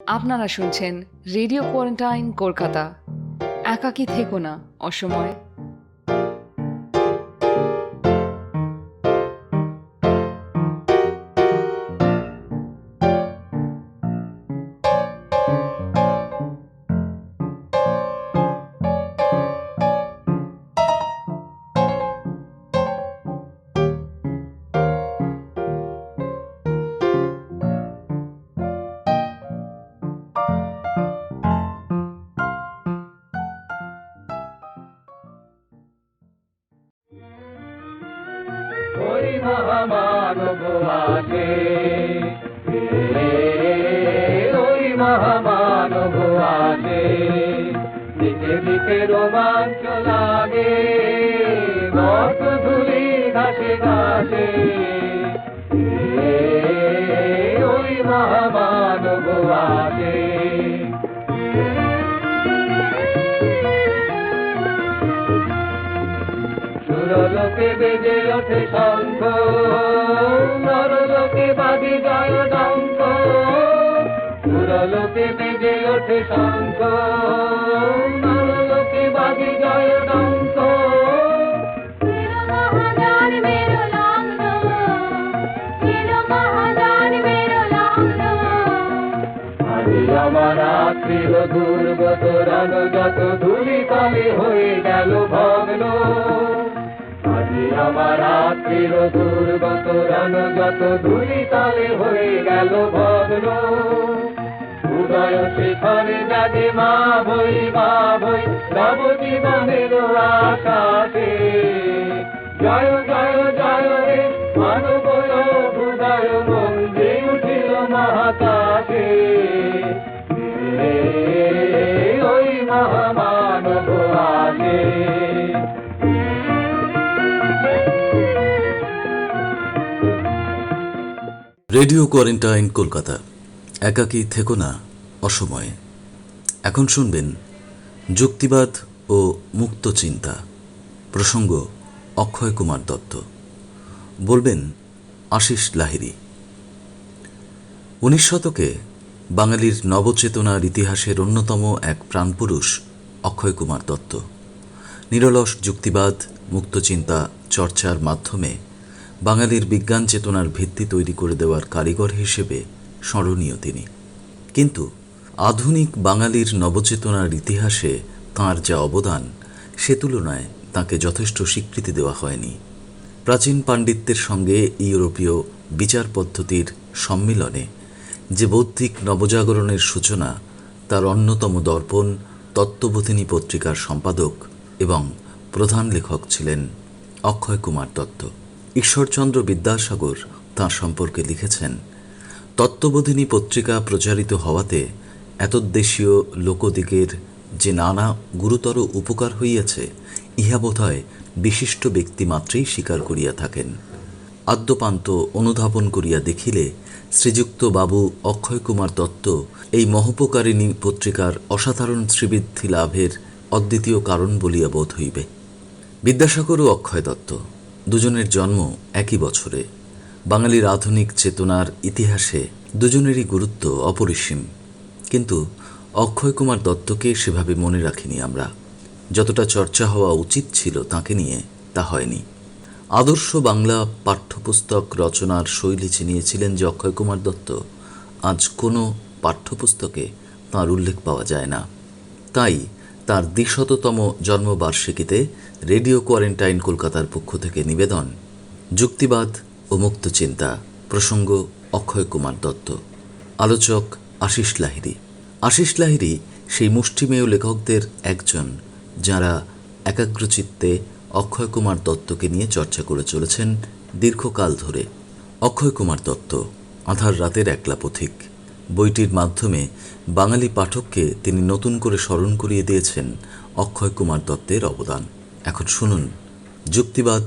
আপনারা শুনছেন radio quarantine Kolkata. একাকী থেকো না অসময়ে। ওই মহামানব আছে, ওই মহামানব আছে, দিকে দিকে রোমাঞ্চ লাগে, বর্ষ ধুলি ঘাসে ঘাসে, ওই মহামানব আছে। সুরলোকে বেজে ওঠে শঙ্খ, নরলোকে বাজে জয় ডঙ্ক, সুরলোকে বেজে ওঠে শঙ্খ, নরলোকে বাজে জয় ডঙ্ক। আজি আমার রাত্রির দুর্গত রণগত ধূলি তলে হয়ে গেল ভগ্ন, আজি আমার রাত্রির দুর্গত রণগত ধূলি তলে হয়ে গেল ভগ্ন। উদয় শিখরে জাগে মা বই নবজীবনের আকাশে, জয় জয় জয় রে মানব হৃদয় মন্দির উঠিল মহাকাশে, ওই মহামানব আছে। রেডিও কোয়ারেন্টাইন কলকাতা, একাকী থেকো না অসময়ে। এখন শুনবেন যুক্তিবাদ ও মুক্ত চিন্তা, প্রসঙ্গ অক্ষয় কুমার দত্ত, বলবেন আশিস লাহিড়ী। 19 শতকে বাঙালির নবচেতনার ইতিহাসের অন্যতম এক প্রাণপুরুষ অক্ষয় কুমার দত্ত। নিরলস যুক্তিবাদ, মুক্তচিন্তা চর্চার মাধ্যমে বাঙালির বিজ্ঞান চেতনার ভিত্তি তৈরি করে দেওয়ার কারিগর হিসেবে স্মরণীয় তিনি। কিন্তু আধুনিক বাঙালির নবচেতনার ইতিহাসে তাঁর যা অবদান, সে তুলনায় তাঁকে যথেষ্ট স্বীকৃতি দেওয়া হয়নি। প্রাচীন পাণ্ডিত্যের সঙ্গে ইউরোপীয় বিচার পদ্ধতির সম্মিলনে যে বৌদ্ধিক নবজাগরণের সূচনা, তার অন্যতম দর্পণ তত্ত্ববোধিনী পত্রিকার সম্পাদক এবং প্রধান লেখক ছিলেন অক্ষয় কুমার দত্ত। ঈশ্বরচন্দ্র বিদ্যাসাগর তাঁর সম্পর্কে লিখেছেন, তত্ত্ববোধিনী পত্রিকা প্রচারিত হওয়াতে এতদ্দেশীয় লোকদিগের যে নানা গুরুতর উপকার হইয়াছে, ইহা বোধহয় বিশিষ্ট ব্যক্তিমাত্রেই স্বীকার করিয়া থাকেন। আদ্যপান্ত অনুধাবন করিয়া দেখিলে শ্রীযুক্ত বাবু অক্ষয় কুমার দত্ত এই মহোপকারিণী পত্রিকার অসাধারণ শ্রীবৃদ্ধি লাভের অদ্বিতীয় কারণ বলিয়া বোধ হইবে। বিদ্যাসাগর ও অক্ষয় দত্ত দুজনের জন্ম একই বছরে। বাঙালির আধুনিক চেতনার ইতিহাসে দুজনেরই গুরুত্ব অপরিসীম, কিন্তু অক্ষয় কুমার দত্তকে সেভাবে মনে রাখিনি আমরা। যতটা চর্চা হওয়া উচিত ছিল তাঁকে নিয়ে, তা হয়নি। আদর্শ বাংলা পাঠ্যপুস্তক রচনার শৈলী চিনিয়েছিলেন যে অক্ষয় কুমার দত্ত, আজ কোনো পাঠ্যপুস্তকে তাঁর উল্লেখ পাওয়া যায় না। তাই তাঁর ২০০তম জন্মবার্ষিকীতে রেডিও কোয়ারেন্টাইন কলকাতার পক্ষ থেকে নিবেদন যুক্তিবাদ ও মুক্তচিন্তা, প্রসঙ্গ অক্ষয় কুমার দত্ত। আলোচক আশিস লাহিড়ী। আশিস লাহিড়ী সেই মুষ্টিমেয় লেখকদের একজন যাঁরা একাগ্রচিত্তে অক্ষয় কুমার দত্তকে নিয়ে চর্চা করে চলেছেন দীর্ঘকাল ধরে। অক্ষয় কুমার দত্ত, আঁধার রাতের একলা পথিক বইটির মাধ্যমে বাঙালি পাঠককে তিনি নতুন করে স্মরণ করিয়ে দিয়েছেন অক্ষয় কুমার দত্তের অবদান। এখন শুনুন যুক্তিবাদ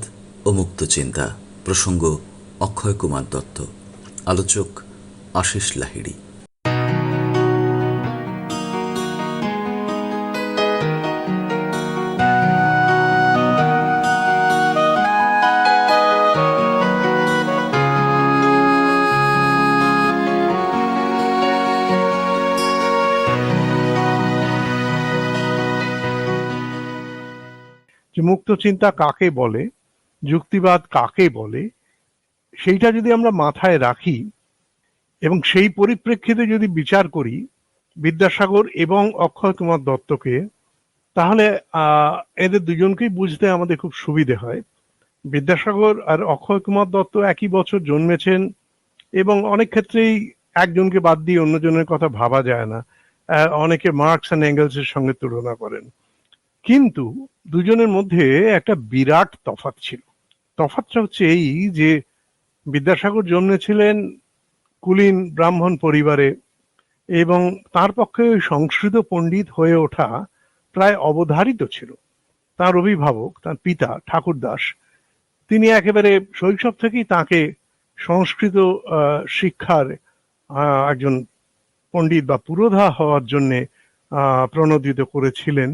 ও মুক্তচিন্তা, প্রসঙ্গ অক্ষয় কুমার দত্ত। আলোচক আশিস লাহিড়ী। যে মুক্ত চিন্তা কাকে বলে, যুক্তিবাদ কাকে বলে, সেইটা যদি আমরা মাথায় রাখি এবং সেই পরিপ্রেক্ষিতে যদি বিচার করি বিদ্যাসাগর এবং অক্ষয় কুমার দত্তকে, তাহলে এদের দুজনকেই বুঝতে আমাদের খুব সুবিধে হয়। বিদ্যাসাগর আর অক্ষয় কুমার দত্ত একই বছর জন্মেছেন এবং অনেক ক্ষেত্রেই একজনকে বাদ দিয়ে অন্যজনের কথা ভাবা যায় না। অনেকে মার্কস অ্যান্ড এঙ্গেলসের সঙ্গে তুলনা করেন, কিন্তু দুজনের মধ্যে একটা বিরাট তফাৎ ছিল। তফাৎটা হচ্ছে এই যে বিদ্যাসাগর জন্মেছিলেন কুলীন ব্রাহ্মণ পরিবারে এবং তার পক্ষে ওই সংস্কৃত পণ্ডিত হয়ে ওঠা প্রায় অবধারিত ছিল। তার অভিভাবক, তার পিতা ঠাকুরদাস, তিনি একেবারে শৈশব থেকেই তাকে সংস্কৃত শিক্ষার একজন পণ্ডিত বা পুরোধা হওয়ার জন্য প্রণোদিত করেছিলেন।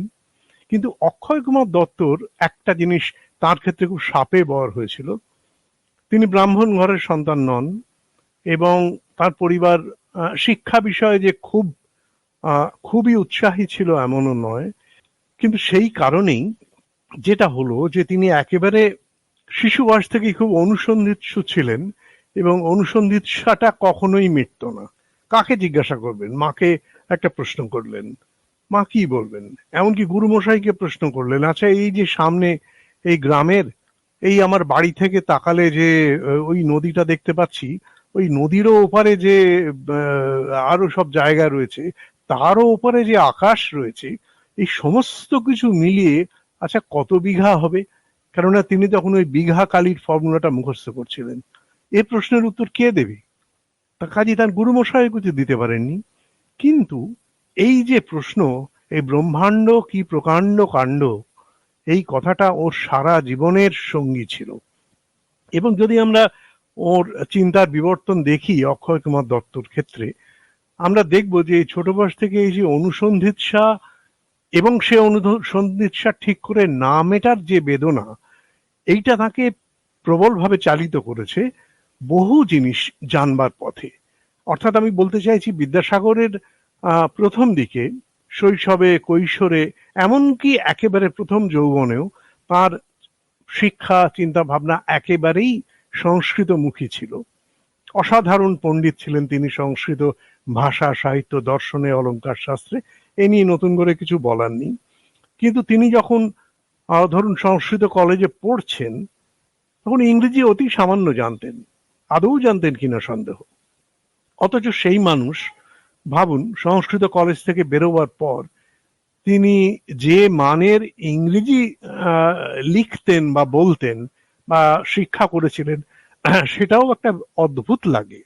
কিন্তু অক্ষয় কুমার দত্তর একটা জিনিস তার ক্ষেত্রে খুব শাপে বর হয়েছিল। তিনি ব্রাহ্মণ ঘরের সন্তান নন এবং তার পরিবার শিক্ষা বিষয়ে যে খুবই উৎসাহী ছিল এমনও নয়, কিন্তু সেই কারণেই যেটা হলো যে তিনি একেবারে শিশু বয়স থেকেই খুব অনুসন্ধিৎসু ছিলেন এবং অনুসন্ধিৎসাটা কখনোই মিটত না। কাকে জিজ্ঞাসা করবেন? মাকে একটা প্রশ্ন করলেন, মা কি বলবেন? এমনকি গুরুমশাইকে প্রশ্ন করলেন, আচ্ছা এই যে সামনে এই গ্রামের এই আমার বাড়ি থেকে তাকালে যে ওই নদীটা দেখতে পাচ্ছি, ওই নদীরও ওপারে যে আরো সব জায়গা রয়েছে, তারও ওপারে যে আকাশ রয়েছে, এই সমস্ত কিছু মিলিয়ে আচ্ছা কত বিঘা হবে? কেননা তিনি তখন ওই বিঘা কালির ফর্মুলাটা মুখস্থ করছিলেন। এ প্রশ্নের উত্তর কে দেবে? তা কাজী তার গুরুমশাই কিছু দিতে পারেননি। কিন্তু এই যে প্রশ্ন, এই ব্রহ্মাণ্ড কি প্রকাণ্ড কাণ্ড, এই কথাটা ওর সারা জীবনের সঙ্গী ছিল। এবং যদি আমরা ওর চিন্তার বিবর্তন দেখি অক্ষয় কুমার দত্তর ক্ষেত্রে, আমরা দেখব যে এই ছোট বয়স থেকে এই যে অনুসন্ধিৎসা এবং সে অনুসন্ধিৎসা ঠিক করে না মেটার যে বেদনা, এইটা তাকে প্রবলভাবে চালিত করেছে বহু জিনিস জানবার পথে। অর্থাৎ আমি বলতে চাইছি বিদ্যাসাগরের প্রথম দিকে শৈশবে, কৈশোরে, এমনকি একেবারে প্রথম যৌবনেও তার শিক্ষা চিন্তা ভাবনা একেবারেই সংস্কৃতমুখী ছিল। অসাধারণ পণ্ডিত ছিলেন তিনি সংস্কৃত ভাষা, সাহিত্য, দর্শনে, অলঙ্কার শাস্ত্রে। এ নিয়ে নতুন করে কিছু বলার নেই। কিন্তু তিনি যখন ধরুন সংস্কৃত কলেজে পড়ছেন, তখন ইংরেজি অতি সামান্য জানতেন, আদৌ জানতেন কিনা সন্দেহ। অথচ সেই মানুষ, ভাবুন, সংস্কৃত কলেজ থেকে বেরোবার পর তিনি যে মানের ইংরেজি লিখতেন বা বলতেন বা শিক্ষা করেছিলেন, সেটাও একটা অদ্ভুত লাগে।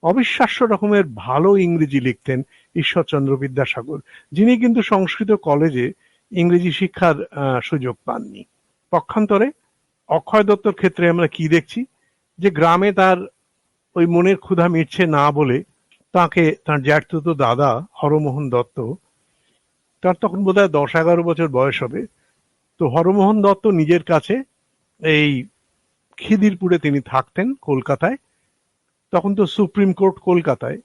অবিশ্বাস্য রকমের ভালো ইংরেজি লিখতেন ঈশ্বরচন্দ্র বিদ্যাসাগর, যিনি কিন্তু সংস্কৃত কলেজে ইংরেজি শিক্ষার সুযোগ পাননি। পক্ষান্তরে অক্ষয় দত্তর ক্ষেত্রে আমরা কি দেখছি, যে গ্রামে তার ওই মনের ক্ষুধা মিটছে না বলে তাকে তার জ্যাঠতুতো দাদা হরমোহন দত্ত, তার তখন বোধহয় 10-11 বছর বয়স হবে, তো হরমোহন দত্ত নিজের কাছে এই খিদিরপুরে তিনি থাকতেন কলকাতায়। তখন তো সুপ্রিম কোর্ট কলকাতায়,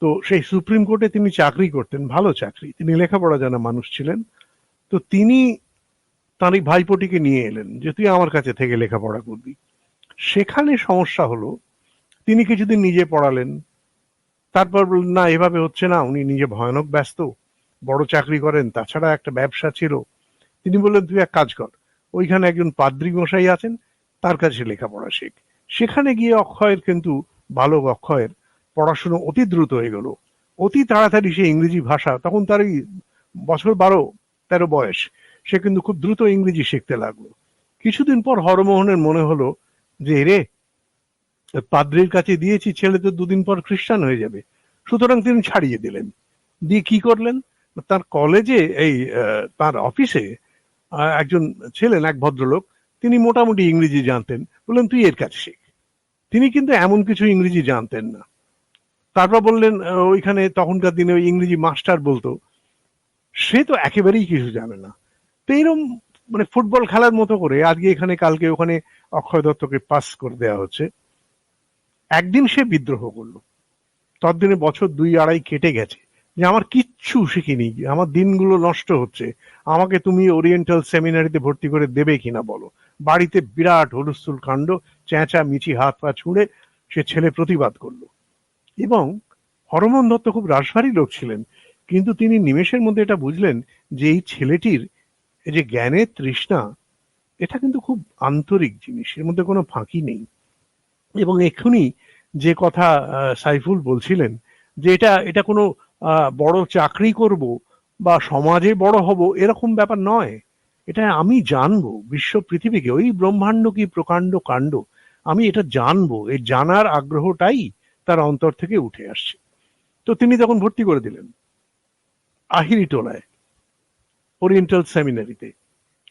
তো সেই সুপ্রিম কোর্টে তিনি চাকরি করতেন, ভালো চাকরি, তিনি লেখাপড়া জানা মানুষ ছিলেন। তো তিনি তার এই ভাইপোটিকে নিয়ে এলেন যে তুই আমার কাছে থেকে লেখাপড়া করবি। সেখানে সমস্যা হলো, তিনি কিছুদিন নিজে পড়ালেন, তারপর বললেন না এভাবে হচ্ছে না, উনি নিজে ভয়ানক ব্যস্ত, বড় চাকরি করেন, তাছাড়া একটা ব্যবসা ছিল। তিনি বললেন তুই এক কাজ কর, ওইখানে একজন পাদ্রী মশাই আছেন, তার কাছে লেখাপড়া শেখ। সেখানে গিয়ে অক্ষয়ের কিন্তু, বালক অক্ষয়ের পড়াশুনো অতি দ্রুত হয়ে গেল, অতি তাড়াতাড়ি সে ইংরেজি ভাষা, তখন তার ওই বছর 12-13 বয়স, সে কিন্তু খুব দ্রুত ইংরেজি শিখতে লাগলো। কিছুদিন পর হরমোহনের মনে হলো যে রে, পাদ্রির কাছে দিয়েছি, ছেলে তো দুদিন পর খ্রিস্টান হয়ে যাবে। সুতরাং তিনি ছাড়িয়ে দিলেন। দিয়ে কি করলেন, তার কলেজে এই তার অফিসে একজন ছিলেন, এক ভদ্রলোক, তিনি মোটামুটি ইংরেজি জানতেন, বললেন তুই এর কাছে শেখ। তিনি কিন্তু এমন কিছু ইংরেজি জানতেন না। তারপর বললেন ওইখানে তখনকার দিনে ওই ইংরেজি মাস্টার বলতো, সে তো একেবারেই কিছু জানে না। তো এরকম মানে ফুটবল খেলার মতো করে আজকে এখানে কালকে ওখানে অক্ষয় দত্তকে পাস করে দেওয়া হচ্ছে। একদিন সে বিদ্রোহ করলো, ততদিনে বছর 2-2.5 কেটে গেছে, যে আমার কিচ্ছু শিখিনি, আমার দিনগুলো নষ্ট হচ্ছে, আমাকে তুমি ওরিয়েন্টাল সেমিনারিতে ভর্তি করে দেবে কিনা বলো। বাড়িতে বিরাট হুলস্থুল কাণ্ড, চেঁচা মিচি, হাত পা ছুঁড়ে সে ছেলে প্রতিবাদ করলো। এবং হরমোহন দত্ত খুব রাশভারী লোক ছিলেন, কিন্তু তিনি নিমেষের মধ্যে এটা বুঝলেন যে এই ছেলেটির এই যে জ্ঞানের তৃষ্ণা, এটা কিন্তু খুব আন্তরিক জিনিস, এর মধ্যে কোনো ফাঁকি নেই। এবং এক্ষুনি যে কথা সাইফুল বলছিলেন, যে এটা এটা কোনো বড় চাকরি করব বা সমাজে বড় হব এরকম ব্যাপার নয়। এটা আমি জানবো বিশ্ব পৃথিবীকে, ওই ব্রহ্মাণ্ড কি প্রকাণ্ড কাণ্ড, আমি এটা জানবো, এই জানার আগ্রহটাই তার অন্তর থেকে উঠে আসছে। তো তিনি তখন ভর্তি করে দিলেন আহিরিটোলায়, ওরিয়েন্টাল সেমিনারিতে।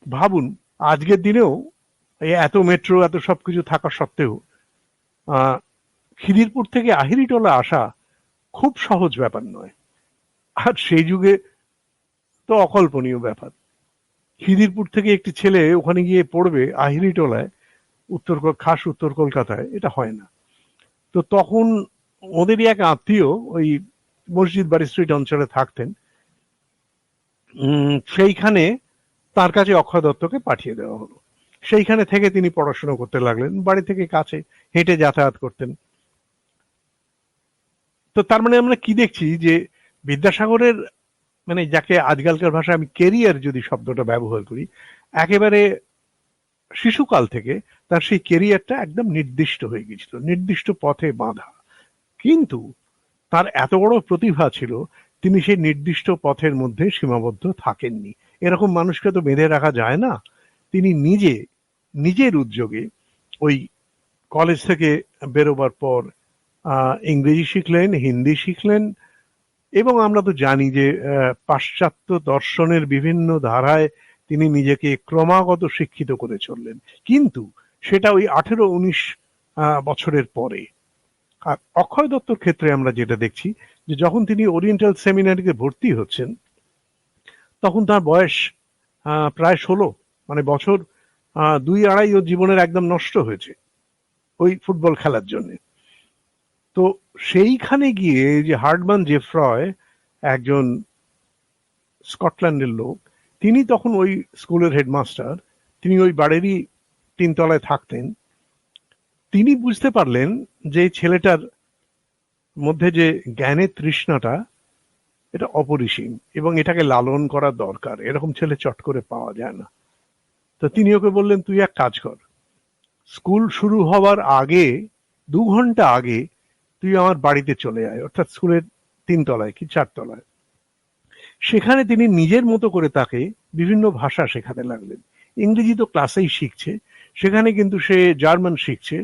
ভাবুন, আজকের দিনেও এই এত মেট্রো এত সবকিছু থাকা সত্ত্বেও খিদিরপুর থেকে আহিরিটোলা আসা খুব সহজ ব্যাপার নয়। আর সেই যুগে তো অকল্পনীয় ব্যাপার। খিদিরপুর থেকে একটি ছেলে ওখানে গিয়ে পড়বে আহিরিটোলায়, খাস উত্তর কলকাতায়, এটা হয় না। তো তখন ওদেরই এক আত্মীয় ওই মসজিদ বাড়ি স্ট্রিট অঞ্চলে থাকতেন, সেইখানে তার কাছে অক্ষয় দত্তকে পাঠিয়ে দেওয়া হলো। সেইখানে থেকে তিনি পড়াশোনা করতে লাগলেন, বাড়ি থেকে কাছে, হেঁটে যাতায়াত করতেন। তো তার মানে আমরা কি দেখছি, যে বিদ্যাসাগরের মানে যাকে আজকালকার ভাষায় আমি কেরিয়ার যদি শব্দটা ব্যবহার করি, একেবারে শিশুকাল থেকে তার সেই কেরিয়ারটা একদম নির্দিষ্ট হয়ে গেছিল, নির্দিষ্ট পথে বাঁধা। কিন্তু তার এত বড় প্রতিভা ছিল, তিনি সেই নির্দিষ্ট পথের মধ্যে সীমাবদ্ধ থাকেননি। এরকম মানুষকে তো বেঁধে রাখা যায় না। তিনি নিজের উদ্যোগে ওই কলেজ থেকে বেরোবার পর ইংরেজি শিখলেন, হিন্দি শিখলেন, এবং আমরা তো জানি যে পাশ্চাত্য দর্শনের বিভিন্ন ধারায় তিনি নিজেকে ক্রমাগত শিক্ষিত করে চললেন। কিন্তু সেটা ওই 18-19 বছরের পরে। আর অক্ষয় দত্তর ক্ষেত্রে আমরা যেটা দেখছি, যে যখন তিনি ওরিয়েন্টাল সেমিনারিতে ভর্তি হচ্ছেন, তখন তার বয়স প্রায় 16, মানে বছর 2-2.5 ওর জীবনের একদম নষ্ট হয়েছে ওই ফুটবল খেলার জন্য। তো সেইখানে গিয়ে যে হার্ডম্যান জেফ্রয়, একজন স্কটল্যান্ডের লোক, তিনি তখন ওই স্কুলের হেডমাস্টার, তিনি ওই বাড়িরই 3 তলায় থাকতেন। তিনি বুঝতে পারলেন যে ছেলেটার মধ্যে যে জ্ঞানের তৃষ্ণাটা, এটা অপরিসীম এবং এটাকে লালন করা দরকার, এরকম ছেলে চট করে পাওয়া যায় না। তো তিনি ওকে বললেন, তুই এক কাজ কর, স্কুল শুরু হওয়ার আগে 2 ঘন্টা আগে তুই আমার বাড়িতে চলে আয়, অর্থাৎ স্কুলের 3 তলায় কি 4 তলায়। সেখানে তিনি নিজের মতো করে তাকে বিভিন্ন ভাষা শেখাতে লাগলেন। ইংরেজি তো ক্লাসেই শিখছে, সেখানে কিন্তু সে জার্মান শিখছে,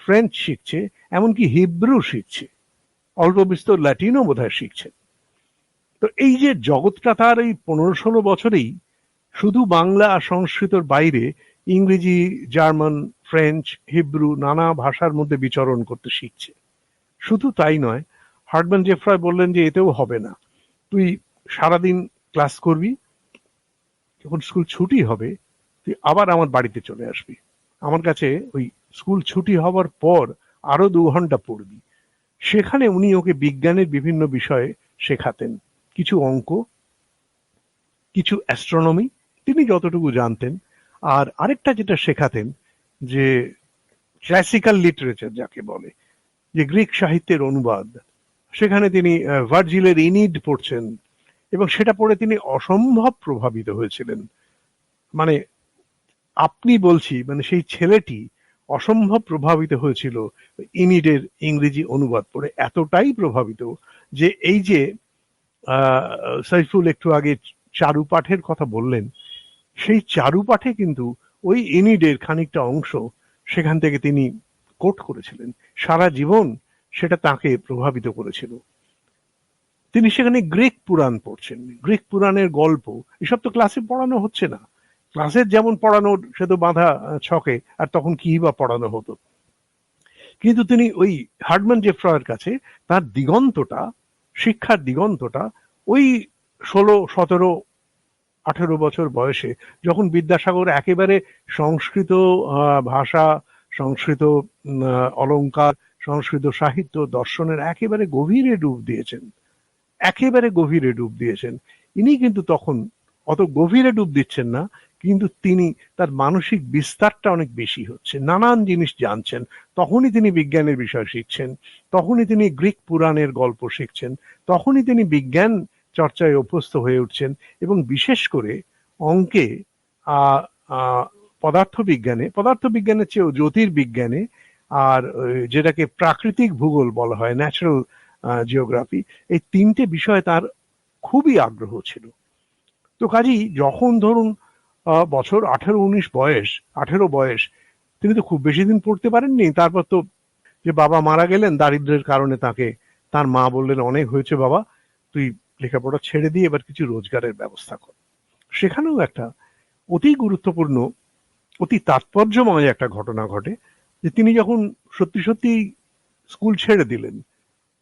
ফ্রেঞ্চ শিখছে, এমনকি হিব্রু শিখছে, অল্প বিস্তর ল্যাটিনও বোধহয় শিখছে। তো এই যে জগৎটা তার এই 15-16 বছরেই শুধু বাংলা আর সংস্কৃতর বাইরে ইংরেজি, জার্মান, ফ্রেঞ্চ, হিব্রু নানা ভাষার মধ্যে বিচরণ করতে শিখছে। শুধু তাই নয়, হার্ডম্যান জেফ্রয় বললেন যে এতেও হবে না, তুই সারাদিন ক্লাস করবি, যখন স্কুল ছুটি হবে তুই আবার আমার বাড়িতে চলে আসবি, আমার কাছে ওই স্কুল ছুটি হওয়ার পর আরো 2 ঘন্টা পড়বি। সেখানে উনি ওকে বিজ্ঞানের বিভিন্ন বিষয়ে শেখাতেন, কিছু অঙ্ক, কিছু অ্যাস্ট্রোনমি তিনি যতটুকু জানতেন, আর আরেকটা যেটা শেখাতেন, যে ক্লাসিক্যাল লিটারেচার যাকে বলে, যে গ্রিক সাহিত্যের অনুবাদ। সেখানে তিনি ভার্জিলের ইনিড পড়ছেন, এবং সেটা পড়ে তিনি অসম্ভব প্রভাবিত হয়েছিলেন। মানে আপনি বলছি, মানে সেই ছেলেটি অসম্ভব প্রভাবিত হয়েছিল ইনিডের ইংরেজি অনুবাদ পড়ে, এতটাই প্রভাবিত যে এই যে সাইফুল একটু আগে চারুপাঠের কথা বললেন, সেই চারুপাঠে কিন্তু ওই ইনিডের খানিকটা অংশ সেখান থেকে তিনি কোট করেছিলেন। সারা জীবন সেটা তাকে প্রভাবিত করেছিল। তিনি সেখানে গ্রিক পুরাণ পড়ছেন, গ্রিক পুরাণের গল্প, এসব তো ক্লাসে পড়ানো হচ্ছে না। ক্লাসের যেমন পড়ানোর সে তো বাঁধা ছকে, আর তখন কি বা পড়ানো হতো। কিন্তু তিনি ওই হার্ডম্যান জেফ্রয়ের কাছে তার দিগন্তটা, শিক্ষার দিগন্তটা, ওই 16, 17, 18 বছর বয়সে, যখন বিদ্যাসাগর একেবারে সংস্কৃত ভাষা, সংস্কৃত অলংকার, সংস্কৃত সাহিত্য দর্শনের একেবারে গভীরে ডুব দিয়েছেন, একেবারে গভীরে ডুব দিয়েছেন। ইনি কিন্তু তখন অত গভীরে ডুব দিচ্ছেন না, কিন্তু তিনি তার মানসিক বিস্তারটা অনেক বেশি হচ্ছে, নানান জিনিস জানছেন। তখনই তিনি বিজ্ঞানের বিষয় শিখছেন, তখনই তিনি গ্রিক পুরাণের গল্প শিখছেন, তখনই তিনি বিজ্ঞান চর্চায় অভ্যস্ত হয়ে উঠছেন, এবং বিশেষ করে অঙ্কে, পদার্থবিজ্ঞানের চেয়েও জ্যোতির্বিজ্ঞানে, আর যেটাকে প্রাকৃতিক ভূগোল বলা হয়, ন্যাচারাল জিওগ্রাফি, এই তিনটে বিষয়ে তার খুবই আগ্রহ ছিল। তো কাজেই যখন ধরুন বছর 18 বয়স, তিনি তো খুব বেশি দিন পড়তে পারেননি। তারপর তো যে বাবা মারা গেলেন দারিদ্র্যের কারণে, তাকে তার মা বললেন, অনেক হয়েছে বাবা, তুই লেখাপড়া ছেড়ে দিয়ে এবার কিছু রোজগারের ব্যবস্থা কর। সেখানেও একটা অতি গুরুত্বপূর্ণ, অতি তাৎপর্যময় একটা ঘটনা ঘটে, যে তিনি যখন সত্যি সত্যি স্কুল ছেড়ে দিলেন,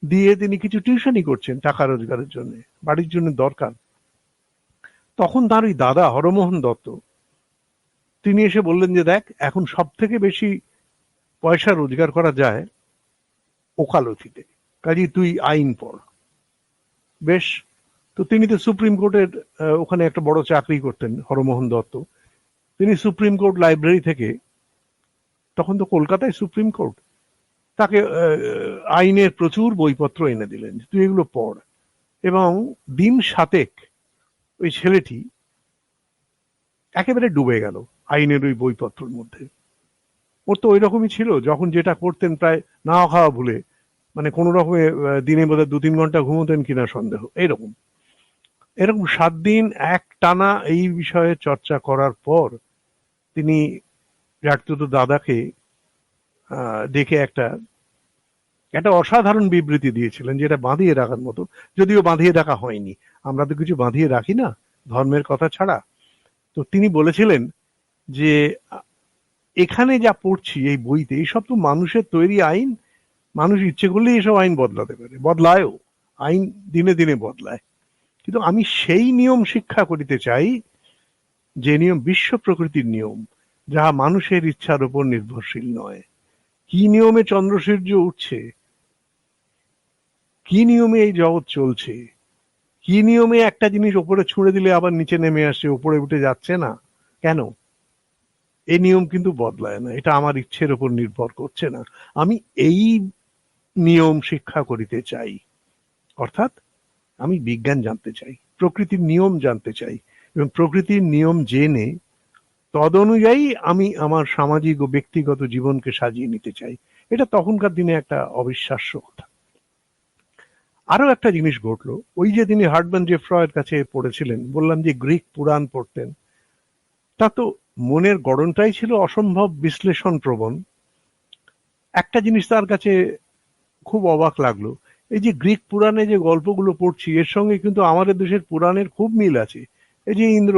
দিয়ে তিনি কিছু টিউশনই করছেন টাকা রোজগারের জন্য, বাড়ির জন্য দরকার, তখন তার ওই দাদা হরমোহন দত্ত তিনি এসে বললেন যে দেখ, এখন সব থেকে বেশি পয়সা রোজগার করা যায় ওকালতিতে, কাজেই তুই আইন পড়। বেশ, তো তিনি তো সুপ্রিম কোর্টের ওখানে একটা বড় চাকরি করতেন হরমোহন দত্ত। তিনি সুপ্রিম কোর্ট লাইব্রেরি থেকে, তখন তো কলকাতায় সুপ্রিম কোর্ট, তাকে আইনের প্রচুর বইপত্র এনে দিলেন, তুই এগুলো পড়। এবং দিন 7 ওই ছেলেটি একেবারে ডুবে গেল আইনের ওই বইপত্রের মধ্যে। ওর তো ওই রকমই ছিল, যখন যেটা করতেন প্রায় না খাওয়া ভুলে, মানে কোনো রকমে দিনে বোধহয় 2-3 ঘন্টা ঘুমোতেন কিনা সন্দেহ, এরকম 7 দিন এক টানা এই বিষয়ে চর্চা করার পর তিনি জাগ্রত দাদাকে দেখে একটা অসাধারণ বিবৃতি দিয়েছিলেন, যেটা বাঁধিয়ে রাখার মতো, যদিও বাঁধিয়ে রাখা হয়নি, আমরা তো কিছু বাঁধিয়ে রাখি না ধর্মের কথা ছাড়া। তো তিনি বলেছিলেন যে এখানে যা পড়ছি এই বইতে, এইসব তো মানুষের তৈরি আইন, মানুষ ইচ্ছে করলেই এসব আইন বদলাতে পারে, বদলায়ও, আইন দিনে দিনে বদলায়, কিন্তু আমি সেই নিয়ম শিক্ষা করিতে চাই যে নিয়ম বিশ্ব প্রকৃতির নিয়ম, যাহা মানুষের ইচ্ছার উপর নির্ভরশীল নয়। কি নিয়মে চন্দ্র সূর্য উঠছে, কি নিয়মে এই জগৎ চলছে, কি নিয়মে একটা জিনিস ওপরে ছুঁড়ে দিলে আবার নিচে নেমে আসছে, ওপরে উঠে যাচ্ছে না কেন, এই নিয়ম কিন্তু বদলায় না, এটা আমার ইচ্ছের উপর নির্ভর করছে না। আমি এই নিয়ম শিক্ষা করিতে চাই, অর্থাৎ আমি বিজ্ঞান জানতে চাই, প্রকৃতির নিয়ম জানতে চাই, এবং প্রকৃতির নিয়ম জেনে তদনুযায়ী আমি আমার সামাজিক ও ব্যক্তিগত জীবনকে সাজিয়ে নিতে চাই। এটা তখনকার দিনে একটা অবিশ্বাস্য কথা। আরো একটা জিনিস ঘটলো, ওই যে তিনি হার্টম্যান জেফ্রয়ের কাছে পড়েছিলেন, বললাম যে গ্রিক পুরাণ পড়তেন, তা তো মনের গড়নটাই ছিল অসম্ভব বিশ্লেষণ প্রবণ। একটা জিনিস তার কাছে খুব অবাক লাগলো, এই যে গ্রিক পুরাণে যে গল্পগুলো পড়ছি, এর সঙ্গে কিন্তু আমাদের দেশের পুরাণের খুব মিল আছে। এই যে ইন্দ্র,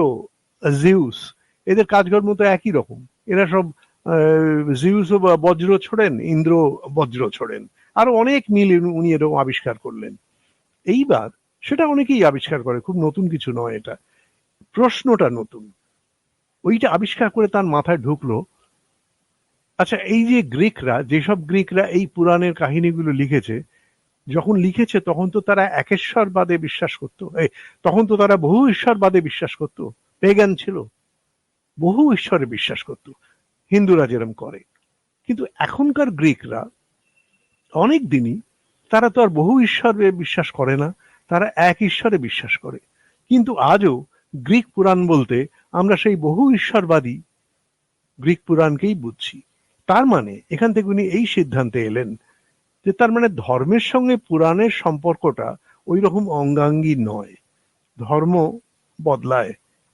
জিউস, এদের কাজকর্ম তো একই রকম, এরা সব জিউসও বজ্র ছোড়েন, ইন্দ্র বজ্র ছোড়েন, আরো অনেক মিল উনি এরকম আবিষ্কার করলেন। এইবার সেটা অনেকেই আবিষ্কার করে, খুব নতুন কিছু নয় এটা, প্রশ্নটা নতুন। ওইটা আবিষ্কার করে তার মাথায় ঢুকলো, আচ্ছা এই যে যেসব গ্রিকরা এই পুরাণের কাহিনীগুলো লিখেছে, যখন লিখেছে তখন তো তারা একেশ্বরবাদে বিশ্বাস করতো, তখন তো তারা বহু ঈশ্বরবাদে বিশ্বাস করতো, পেগান ছিল, বহু ঈশ্বরে বিশ্বাস করত, হিন্দুরা যেরকম করে। কিন্তু এখনকার গ্রিকরা অনেক দিনই তারা তো আর বহু ঈশ্বরে বিশ্বাস করে না, তারা এক ঈশ্বরে বিশ্বাস করে। কিন্তু আজও গ্রিক পুরাণ বলতে আমরা সেই বহু ঈশ্বরবাদী গ্রিক পুরাণকেই বুঝছি। তার মানে এখান থেকে উনি এই সিদ্ধান্তে এলেন যে তার মানে ধর্মের সঙ্গে পুরাণের সম্পর্কটা ওই রকম অঙ্গাঙ্গী নয়, ধর্ম বদলায়,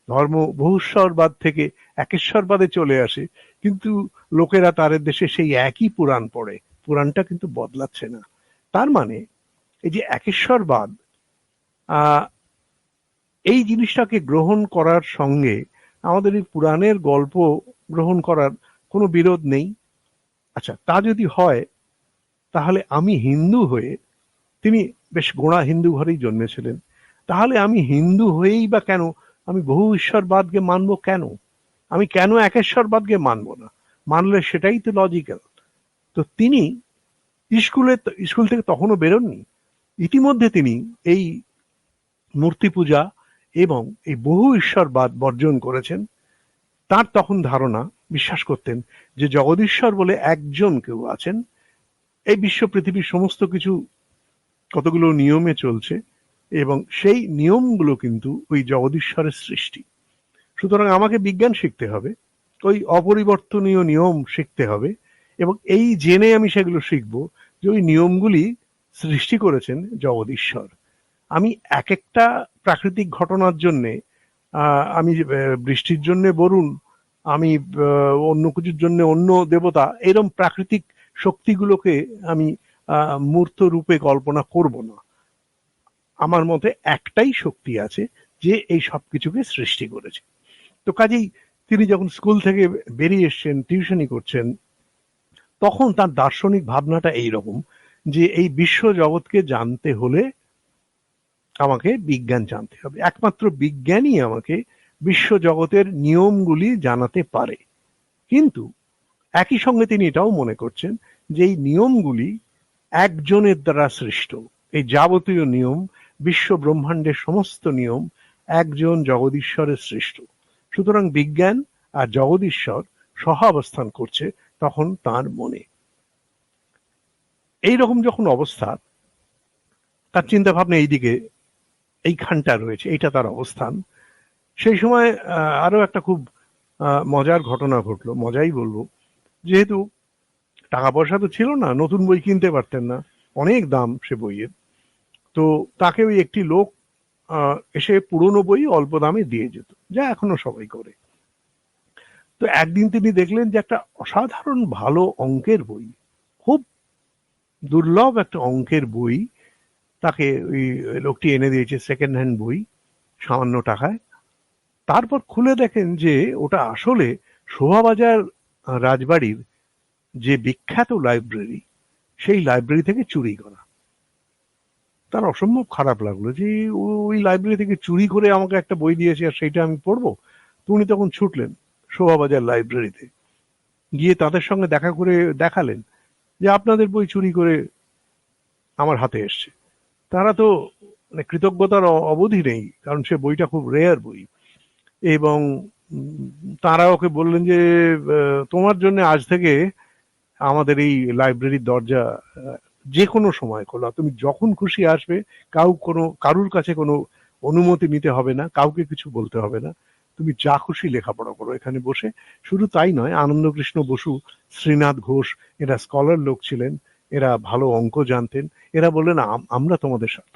ধর্ম বহুশ্বরবাদ থেকে একেশ্বরবাদে চলে আসে, কিন্তু লোকেরা তাদের দেশে সেই একই পুরাণ পড়ে, পুরাণটা কিন্তু বদলাচ্ছে না। তার মানে এই যে একেশ্বরবাদ, এই জিনিসটাকে গ্রহণ করার সঙ্গে আমাদের এই পুরাণের গল্প গ্রহণ করার কোনো বিরোধ নেই। আচ্ছা, তা যদি হয় তাহলে আমি হিন্দু হয়ে, তিনি বেশ গোঁড়া হিন্দু ঘরেই জন্মেছিলেন, তাহলে আমি হিন্দু হয়েই বা কেন আমি বহু ঈশ্বরবাদকে মানবো, কেন আমি কেন একেশ্বরবাদকে মানবো না, মানলে সেটাই তো লজিক্যাল। তো তিনি স্কুল থেকে তখনও বেরোননি, ইতিমধ্যে তিনি এই মূর্তি পূজা এবং এই বহু ঈশ্বরবাদ বর্জন করেছেন। তার তখন ধারণা, বিশ্বাস করতেন যে জগদীশ্বর বলে একজন কেউ আছেন, এই বিশ্ব পৃথিবীর সমস্ত কিছু কতগুলো নিয়মে চলছে এবং সেই নিয়মগুলো কিন্তু ওই জগদীশ্বরের সৃষ্টি। সুতরাং আমাকে বিজ্ঞান শিখতে হবে, ওই অপরিবর্তনীয় নিয়ম শিখতে হবে, এবং এই জেনে আমি সেগুলো শিখব যে ওই নিয়মগুলি সৃষ্টি করেছেন জগদীশ্বর। আমি এক একটা প্রাকৃতিক ঘটনার জন্যে আমি বৃষ্টির জন্য বরুণ, আমি অন্য কিছুর জন্য অন্য দেবতা, এরম প্রাকৃতিক শক্তিগুলোকে আমি মূর্ত রূপে কল্পনা করব না। আমার মতে একটাই শক্তি আছে যে এই সবকিছুকে সৃষ্টি করেছে। তো কাজেই তিনি যখন স্কুল থেকে বেরিয়ে এসছেন, টিউশনি করছেন, তখন তার দার্শনিক ভাবনাটা এইরকম যে এই বিশ্ব জগৎকে জানতে হলে আমাকে বিজ্ঞান জানতে হবে, একমাত্র বিজ্ঞানই আমাকে বিশ্ব জগতের নিয়মগুলি জানাতে পারে। কিন্তু একই সঙ্গে তিনি এটাও মনে করছেন যে এই নিয়মগুলি একজনের দ্বারা সৃষ্ট, এই যাবতীয় নিয়ম, বিশ্ব ব্রহ্মাণ্ডের সমস্ত নিয়ম একজন জগদীশ্বরের সৃষ্ট। সুতরাং বিজ্ঞান আর জগদীশ্বর সহাবস্থান করছে তখন তার মনে। এইরকম যখন অবস্থা, তার চিন্তা ভাবনা এইদিকে, এইখানটা রয়েছে, এইটা তার অবস্থান। সেই সময় আরো একটা খুব মজার ঘটনা ঘটলো, মজাই বলবো। যেহেতু টাকা পয়সা তো ছিল না, নতুন বই কিনতে পারতেন না, অনেক দাম সে বইয়ের, তো তাকে ওই একটি লোক এসে পুরনো বই অল্প দামে দিয়ে যেত, যা এখনো সবাই করে। তো একদিন তিনি দেখলেন যে একটা অসাধারণ ভালো অঙ্কের বই, খুব দুর্লভ একটা অঙ্কের বই তাকে ওই লোকটি এনে দিয়েছে, সেকেন্ড হ্যান্ড বই, সামান্য টাকায়। তারপর খুলে দেখেন যে ওটা আসলে শোভাবাজার রাজবাড়ির যে বিখ্যাত লাইব্রেরি, সেই লাইব্রেরি থেকে চুরি করা। তার অসম্ভব খারাপ লাগলো যে ওই লাইব্রেরি থেকে চুরি করে আমাকে একটা বই দিয়েছে আর সেইটা আমি পড়বো। তো উনি তখন ছুটলেন শোভাবাজার লাইব্রেরিতে, গিয়ে তাদের সঙ্গে দেখা করে দেখালেন যে আপনাদের বই চুরি করে আমার হাতে এসছে। তারা তো মানে কৃতজ্ঞতার অবধি নেই, কারণ সে বইটা খুব রেয়ার বই। এবং তারা ওকে বললেন যে তোমার জন্য আজ থেকে আমাদের এই লাইব্রেরির দরজা যে কোনো সময় খোলা, তুমি যখন খুশি আসবে, কারুর কাছে কোনো অনুমতি নিতে হবে না, কাউকে কিছু বলতে হবে না, তুমি যা খুশি লেখাপড়া করো এখানে বসে। শুধু তাই নয়, আনন্দকৃষ্ণ বসু, শ্রীনাথ ঘোষ, এরা স্কলার লোক ছিলেন, এরা ভালো অঙ্ক জানতেন, এরা বললেন আমরা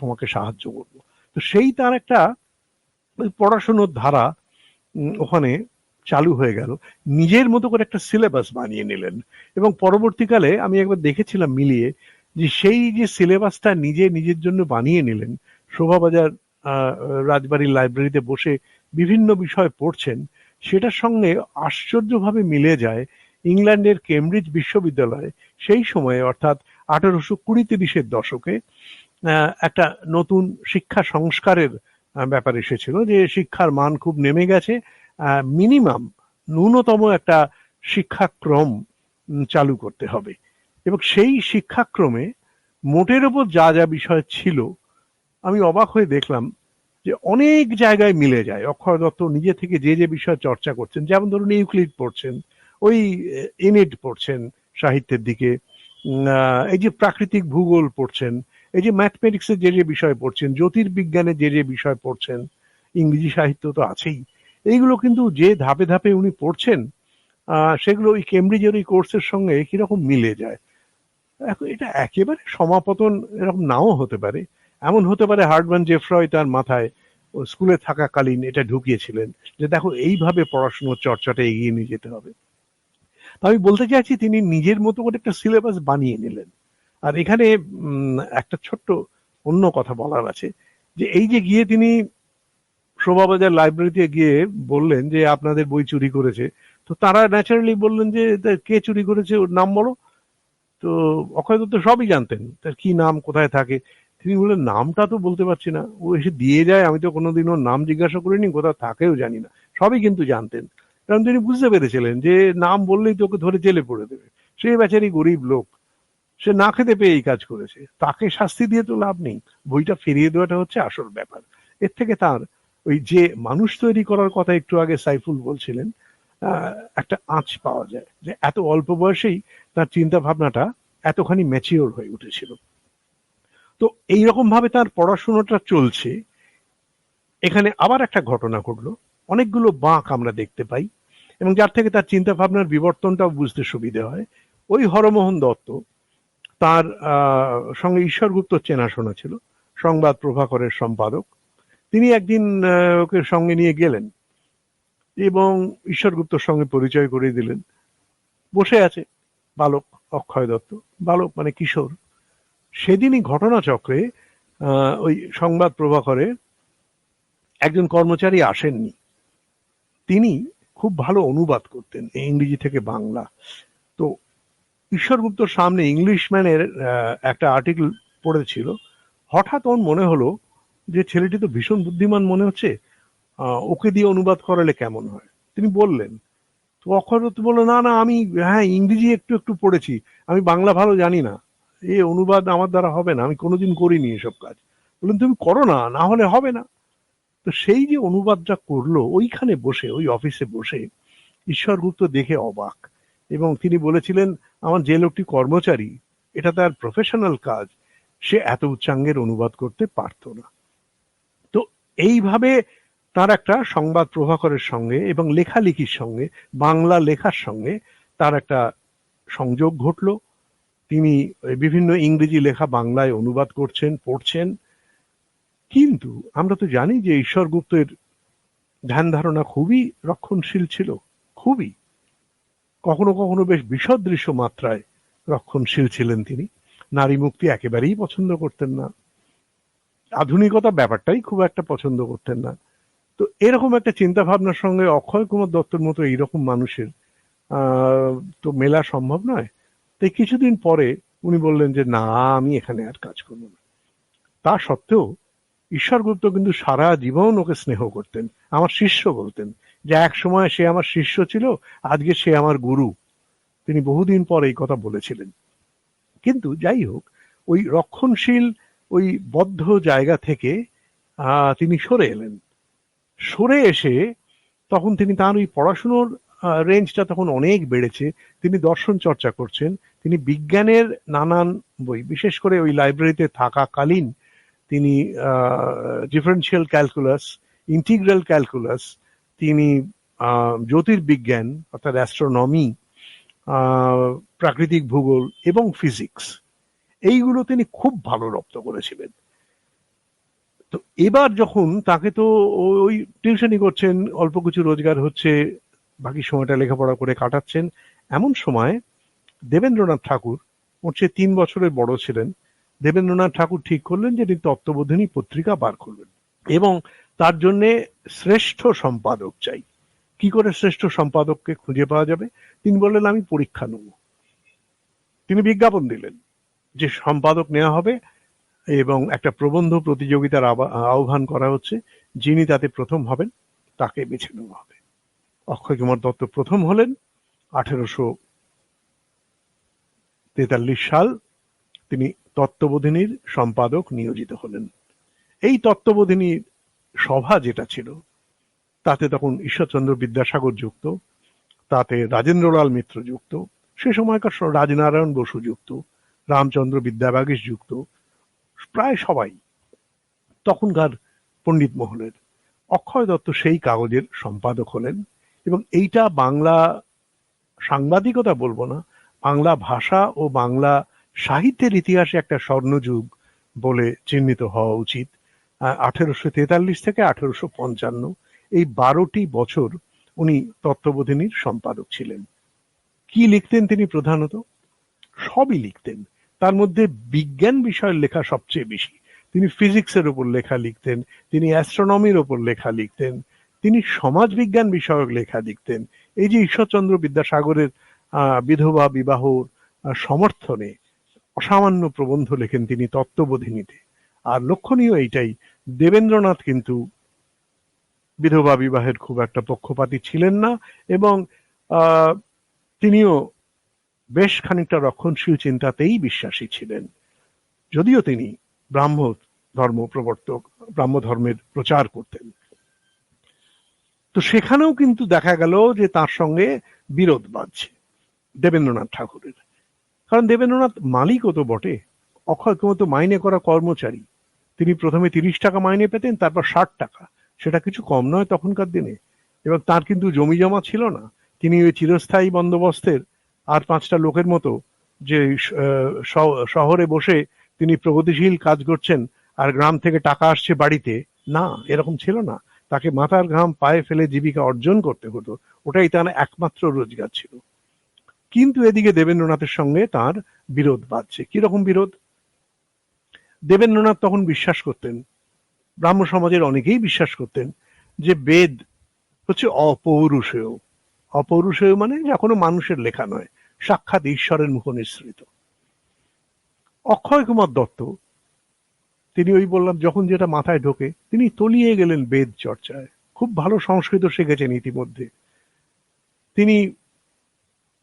তোমাকে সাহায্য করব। তো সেই তার একটা পড়াশোনার ধারা ওখানে চালু হয়ে গেল, নিজের মতো করে একটা সিলেবাস বানিয়ে নিলেন। এবং পরবর্তীকালে আমি একবার দেখেছিলাম মিলিয়ে যে সেই যে সিলেবাসটা নিজের জন্য বানিয়ে নিলেন, শোভাবাজার রাজবাড়ির লাইব্রেরিতে বসে বিভিন্ন বিষয় পড়ছেন, সেটার সঙ্গে আশ্চর্যভাবে মিলে যায় ইংল্যান্ডের কেমব্রিজ বিশ্ববিদ্যালয়ে সেই সময়ে, অর্থাৎ 1820-30-এর দশকে একটা নতুন শিক্ষা সংস্কারের ব্যাপার এসেছিল, যে শিক্ষার মান খুব নেমে গেছে, মিনিমাম ন্যূনতম একটা শিক্ষাক্রম চালু করতে হবে। এবং সেই শিক্ষাক্রমে মোটের ওপর যা যা বিষয় ছিল, আমি অবাক হয়ে দেখলাম যে অনেক জায়গায় মিলে যায়। অক্ষয় দত্ত নিজে থেকে যে বিষয় চর্চা করছেন, যেমন ধরুন ইউক্লিড পড়ছেন, ওই ইনিড পড়ছেন সাহিত্যের দিকে, এই যে প্রাকৃতিক ভূগোল পড়ছেন, এই যে ম্যাথমেটিক্সের যে বিষয় পড়ছেন, জ্যোতির্বিজ্ঞানের যে বিষয় পড়ছেন, ইংরেজি সাহিত্য তো আছেই। এইগুলো কিন্তু যে ধাপে ধাপে উনি পড়ছেন, সেগুলো ওই কেমব্রিজের ওই কোর্সের সঙ্গে কিরকম মিলে যায়। এখন এটা একেবারে সমাপতন এরকম নাও হতে পারে, এমন হতে পারে হার্ডম্যান জেফ্রয় তার মাথায় স্কুলে থাকাকালীন এটা ঢুকিয়েছিলেন যে দেখো এইভাবে পড়াশোনার চর্চাটা এগিয়ে নিয়ে যেতে হবে। আমি বলতে চাইছি তিনি নিজের মতো করে একটা সিলেবাস বানিয়ে নিলেন। আর এখানে একটা ছোট্ট অন্য কথা বলার আছে, যে এই যে গিয়ে তিনি শোভাবাজার লাইব্রেরিতে গিয়ে বললেন যে আপনাদের বই চুরি করেছে, তো তারা ন্যাচারালি বললেন যে কে চুরি করেছে, ওর নাম বলো। তো অক্ষয় দত্ত সবই জানতেন, তার কি নাম, কোথায় থাকে। তিনি বললেন নামটা তো বলতে পারছি না, ও এসে দিয়ে যায়, আমি তো কোনোদিন ওর নাম জিজ্ঞাসা করিনি, কোথাও থাকেও জানি না। সবই কিন্তু জানতেন, কারণ তিনি বুঝতে পেরেছিলেন যে নাম বললেই তোকে ধরে জেলে পড়ে দেবে। সে বেচারি গরিব লোক, সে না খেতে পেয়ে এই কাজ করেছে, তাকে শাস্তি দিয়ে তো লাভ নেই, বইটা ফিরিয়ে দেওয়াটা হচ্ছে আসল ব্যাপার। এর থেকে তার ওই যে মানুষ তৈরি করার কথা একটু আগে সাইফুল বলছিলেন, একটা আঁচ পাওয়া যায় যে এত অল্প বয়সেই তার চিন্তা ভাবনাটা এতখানি ম্যাচিওর হয়ে উঠেছিল। তো এইরকম ভাবে তার পড়াশোনাটা চলছে। এখানে আবার একটা ঘটনা ঘটলো, অনেকগুলো বাঁক আমরা দেখতে পাই এবং যার থেকে তার চিন্তা ভাবনার বিবর্তনটাও বুঝতে সুবিধে হয়। ওই হরমোহন দত্ত, তার সঙ্গে ঈশ্বরগুপ্ত চেনাশোনা ছিল, সংবাদ প্রভাকরের সম্পাদক। তিনি একদিন ওকে সঙ্গে নিয়ে গেলেন এবং ঈশ্বরগুপ্তর সঙ্গে পরিচয় করিয়ে দিলেন। বসে আছে বালক অক্ষয় দত্ত, বালক মানে কিশোর। সেদিনই ঘটনাচক্রে ওই সংবাদ প্রভাকরে একজন কর্মচারী আসেননি। তিনি খুব ভালো অনুবাদ করতেন ইংরেজি থেকে বাংলা। তো ঈশ্বরগুপ্তর সামনে ইংলিশম্যানের একটা আর্টিকেল পড়েছিল। হঠাৎ ওর মনে হলো যে ছেলেটি তো ভীষণ বুদ্ধিমান মনে হচ্ছে, ওকে দিয়ে অনুবাদ করালে কেমন হয়। তিনি বললেন, তো অক্ষয় দত্ত বললো, না না, আমি হ্যাঁ ইংরেজি একটু একটু পড়েছি, আমি বাংলা ভালো জানি না, এই অনুবাদ আমার দ্বারা হবে না, আমি কোনোদিন করিনি এসব কাজ। বললেন, তুমি করো না, না হলে হবে না। তো সেই যে অনুবাদটা করলো ওইখানে বসে, ওই অফিসে বসে, ঈশ্বরগুপ্ত দেখে অবাক। এবং তিনি বলেছিলেন, আমার যে লোকটি কর্মচারী, এটা তার প্রফেশনাল কাজ, সে এত উচ্চাঙ্গের অনুবাদ করতে পারতো না। তো এইভাবে তার একটা সংবাদ প্রভাকরের সঙ্গে এবং লেখালেখির সঙ্গে, বাংলা লেখার সঙ্গে তার একটা সংযোগ ঘটলো। তিনি বিভিন্ন ইংরেজি লেখা বাংলায় অনুবাদ করছেন, পড়ছেন। কিন্তু আমরা তো জানি যে ঈশ্বরগুপ্তের ধ্যান ধারণা খুবই রক্ষণশীল ছিল, খুবই, কখনো কখনো বেশ বিসদৃশ্য মাত্রায় রক্ষণশীল ছিলেন তিনি। নারী মুক্তি একেবারেই পছন্দ করতেন না, আধুনিকতা ব্যাপারটাই খুব একটা পছন্দ করতেন না। তো এরকম একটা চিন্তা ভাবনার সঙ্গে অক্ষয় কুমার দত্তর মতো এইরকম মানুষের তো মেলা সম্ভব নয়। তাই কিছুদিন পরে উনি বললেন যে না, আমি এখানে আর কাজ করবো না। তা সত্ত্বেও ঈশ্বরগুপ্ত কিন্তু সারা জীবন ওকে স্নেহ করতেন, আমার শিষ্য বলতেন, যে এক সময় সে আমার শিষ্য ছিল, আজকে সে আমার গুরু। তিনি বহুদিন পর এই কথা বলেছিলেন। কিন্তু যাই হোক, ওই রক্ষণশীল, ওই বদ্ধ জায়গা থেকে তিনি সরে এলেন। সরে এসে তখন তিনি তার ওই পড়াশুনোর রেঞ্জটা তখন অনেক বেড়েছে। তিনি দর্শন চর্চা করছেন, তিনি বিজ্ঞানের নানান বই, বিশেষ করে ওই লাইব্রেরিতে থাকাকালীন তিনি ডিফারেন্সিয়াল ক্যালকুলাস, ইন্টিগ্রাল ক্যালকুলাস, তিনি জ্যোতির্বিজ্ঞান অর্থাৎ অ্যাস্ট্রোনমি, প্রাকৃতিক ভূগোল এবং ফিজিক্স, এইগুলো তিনি খুব ভালো রপ্ত করেছিলেন। তো এবার যখন তাকে তো ওই টিউশনই করছেন, অল্প কিছু রোজগার হচ্ছে, বাকি সময়টা লেখাপড়া করে কাটাচ্ছেন, এমন সময় দেবেন্দ্রনাথ ঠাকুর, ওর চেয়ে 3 বছরের বড় ছিলেন, দেবেন্দ্রনাথ ঠাকুর ঠিক করলেন যে তিনি তত্ত্ববোধিনী পত্রিকা বার করবেন এবং তার জন্য শ্রেষ্ঠ সম্পাদক চাই। কি করে শ্রেষ্ঠ সম্পাদককে খুঁজে পাওয়া যাবে? তিনি বললেন, আমি পরীক্ষা নেব। তিনি বিজ্ঞাপন দিলেন যে সম্পাদক নেওয়া হবে এবং একটা প্রবন্ধ প্রতিযোগিতার আহ্বান করা হচ্ছে, যিনি তাতে প্রথম হবেন তাকে বেছে নেওয়া হবে। অক্ষয় কুমার দত্ত প্রথম হলেন। 1843 সাল তিনি তত্ত্ববোধিনীর সম্পাদক নিয়োজিত হলেন। এই তত্ত্ববোধিনীর সভা যেটা ছিল, তাতে তখন ঈশ্বরচন্দ্র বিদ্যাসাগর যুক্ত, তাতে রাজেন্দ্রলাল মিত্র যুক্ত, সে সময়কার রাজনারায়ণ বসু যুক্ত, রামচন্দ্র বিদ্যাবাগীশ যুক্ত, প্রায় সবাই তখনকার পণ্ডিত মহলের। অক্ষয় দত্ত সেই কাগজের সম্পাদক হলেন এবং এইটা বাংলা সাংবাদিকতা বলবো না, বাংলা ভাষা ও বাংলা সাহিত্যের ইতিহাসে একটা স্বর্ণযুগ বলে চিহ্নিত হওয়া উচিত। 1843 থেকে 1855 এই 12টি বছর উনি তত্ত্ববোধিনীর সম্পাদক ছিলেন। কি লিখতেন তিনি? প্রধানত সবই লিখতেন, তার মধ্যে বিজ্ঞান বিষয়ের লেখা সবচেয়ে বেশি। তিনি ফিজিক্সের উপর লেখা লিখতেন, তিনি অ্যাস্ট্রোনমির উপর লেখা লিখতেন, তিনি সমাজ বিজ্ঞান বিষয়ক লেখা লিখতেন। এই যে ঈশ্বরচন্দ্র বিদ্যাসাগরের বিধবা বিবাহ সমর্থনে অসামান্য প্রবন্ধ লেখেন তিনি তত্ত্ববোধিনীতে। আর লক্ষণীয় এইটাই, দেবেন্দ্রনাথ কিন্তু বিধবা বিবাহের খুব একটা পক্ষপাতী ছিলেন না এবং তিনিও বেশ খানিকটা রক্ষণশীল চিন্তাতেই বিশ্বাসী ছিলেন। যদিও তিনি ব্রাহ্ম ধর্ম প্রবর্তক, ব্রাহ্ম ধর্মের প্রচার করতেন। তো সেখানেও কিন্তু দেখা গেল যে তার সঙ্গে বিরোধ বাঁধছে দেবেন্দ্রনাথ ঠাকুরের। কারণ দেবেন্দ্রনাথ মালিকও তো বটে, অক্ষয় কুমার তো মাইনে করা কর্মচারী। তিনি প্রথমে 30 টাকা মাইনে পেতেন, তারপর 60 টাকা। সেটা কিছু কম নয় তখনকার দিনে। এবং তার কিন্তু জমি জমা ছিল না। তিনি ওই চিরস্থায়ী বন্দোবস্তের আর 5টা লোকের মতো যে শহরে বসে তিনি প্রগতিশীল কাজ করছেন আর গ্রাম থেকে টাকা আসছে বাড়িতে, না, এরকম ছিল না। তাকে মাথার ঘাম পায়ে ফেলে জীবিকা অর্জন করতে হতো, ওটাই তার একমাত্র রোজগার ছিল। কিন্তু এদিকে দেবেন্দ্রনাথের সঙ্গে তার বিরোধ বাধছে। কিরকম বিরোধ? দেবেন্দ্রনাথ তখন বিশ্বাস করতেন, ব্রাহ্ম সমাজের অনেকেই বিশ্বাস করতেন, যে বেদ হচ্ছে অপৌরুষেয়। অপৌরুষেয় মানে যা কোনো মানুষের লেখা নয়, সাক্ষাৎ ঈশ্বরের মুখ নিঃসৃত। অক্ষয় কুমার দত্ত তিনি ওই বললাম যখন যেটা মাথায় ঢোকে তিনি তলিয়ে গেলেন বেদ চর্চায়। খুব ভালো সংস্কৃত শিখেছেন ইতিমধ্যে। তিনি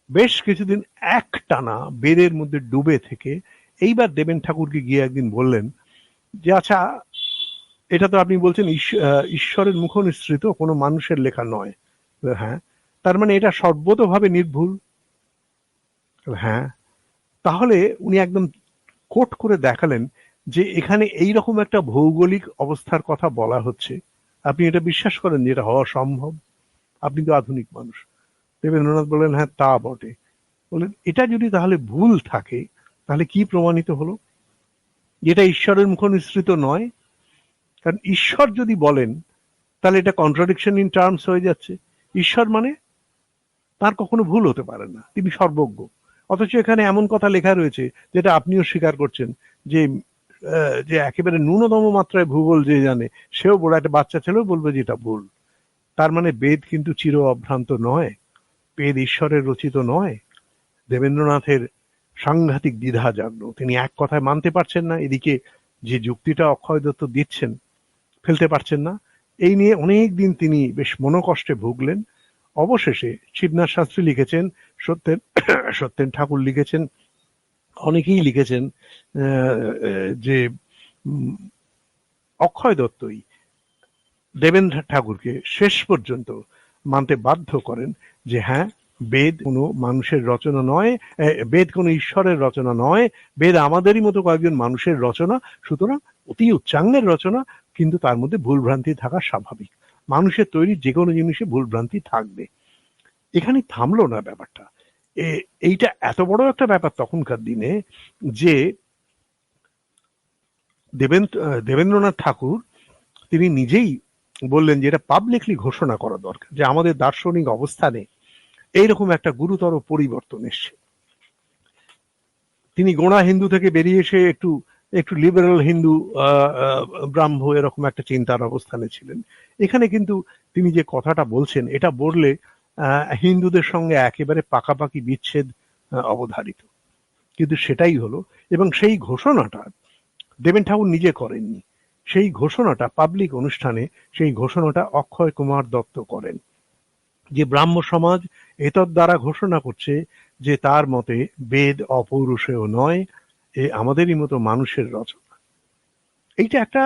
বেশ কিছুদিন একটানা বেদের মধ্যে ডুবে থেকে এইবার দেবেন ঠাকুরকে গিয়ে একদিন বললেন যে আচ্ছা, এটা তো আপনি বলছেন ঈশ্বরের মুখ নিঃসৃত, কোনো মানুষের লেখা নয়। হ্যাঁ, তার মানে এটা সর্বতভাবে নির্ভুল? হ্যাঁ। তাহলে উনি একদম কোট করে দেখালেন যে এখানে এইরকম একটা ভৌগোলিক অবস্থার কথা বলা হচ্ছে, আপনি এটা বিশ্বাস করেন যে এটা হওয়া সম্ভব? আপনি তো আধুনিক মানুষ। দেবেন্দ্রনাথ বললেন হ্যাঁ তা বটে। বললেন এটা যদি তাহলে ভুল থাকে তাহলে কি প্রমাণিত হলো? যেটা ঈশ্বরের মুখ নিঃসৃত নয়। কারণ ঈশ্বর যদি বলেন তাহলে এটা কন্ট্রাডিকশন ইন টার্মস হয়ে যাচ্ছে। ঈশ্বর মানে তার কখনো ভুল হতে পারে না, তিনি সর্বজ্ঞ। অথচ এখানে এমন কথা লেখা রয়েছে যেটা আপনিও স্বীকার করছেন যে যে একেবারে ন্যূনতম মাত্রায় ভূগোল যে জানে সেও বড় একটা বাচ্চা ছেলেও বলবে যে এটা ভুল। তার মানে বেদ কিন্তু চির অভ্রান্ত নয়, বেদ ঈশ্বরের রচিত নয়। দেবেন্দ্রনাথের সাংঘাতিক দ্বিধা জাগলো, তিনি এক কথায় মানতে পারছেন না, এদিকে যে যুক্তিটা অক্ষয় দত্ত দিচ্ছেন ফেলতে পারছেন না। এই নিয়ে অনেক দিন তিনি বেশ মনোকষ্টে ভুগলেন। অবশেষে শিবনাথ শাস্ত্রী লিখেছেন, সত্যেন ঠাকুর লিখেছেন, অনেকেই লিখেছেন যে অক্ষয় দত্তই দেবেন্দ্র ঠাকুরকে শেষ পর্যন্ত মানতে বাধ্য করেন যে হ্যাঁ, বেদ কোনো মানুষের রচনা নয়, বেদ কোনো ঈশ্বরের রচনা নয়, বেদ আমাদেরই মতো কয়েকজন মানুষের রচনা। সুতরাং অতি উচ্চাঙ্গের রচনা, কিন্তু তার মধ্যে ভুলভ্রান্তি থাকা স্বাভাবিক। মানুষের তৈরি যে কোনো জিনিসে ভুলভ্রান্তি থাকবে। এখানে থামলো না ব্যাপারটা। এইটা এত বড় একটা ব্যাপার তখনকার দিনে যে দেবেন্দ্রনাথ ঠাকুর তিনি নিজেই বললেন যে এটা পাবলিকলি ঘোষণা করা দরকার যে আমাদের দার্শনিক অবস্থানে এইরকম একটা গুরুতর পরিবর্তন এসছে। তিনি গোঁড়া হিন্দু থেকে বেরিয়ে এসে একটু একটু লিবারেল হিন্দু, ব্রাহ্ম এরকম একটা চিন্তার অবস্থানে ছিলেন। এখানে কিন্তু তিনি যে কথাটা বলছেন এটা বললে হিন্দুদের সঙ্গে একেবারে পাকাপাকি বিচ্ছেদ অবধারিত, কিন্তু সেটাই হলো। এবং সেই ঘোষণাটা দেবেন ঠাকুর নিজে করেননি, সেই ঘোষণাটা পাবলিক অনুষ্ঠানে সেই ঘোষণাটা অক্ষয় কুমার দত্ত করেন, যে ব্রাহ্ম সমাজ এতদ দ্বারা ঘোষণা করছে যে তার মতে বেদ অপৌরুষেয় নয়, এ আমাদেরই মতো মানুষের রচনা। এইটা একটা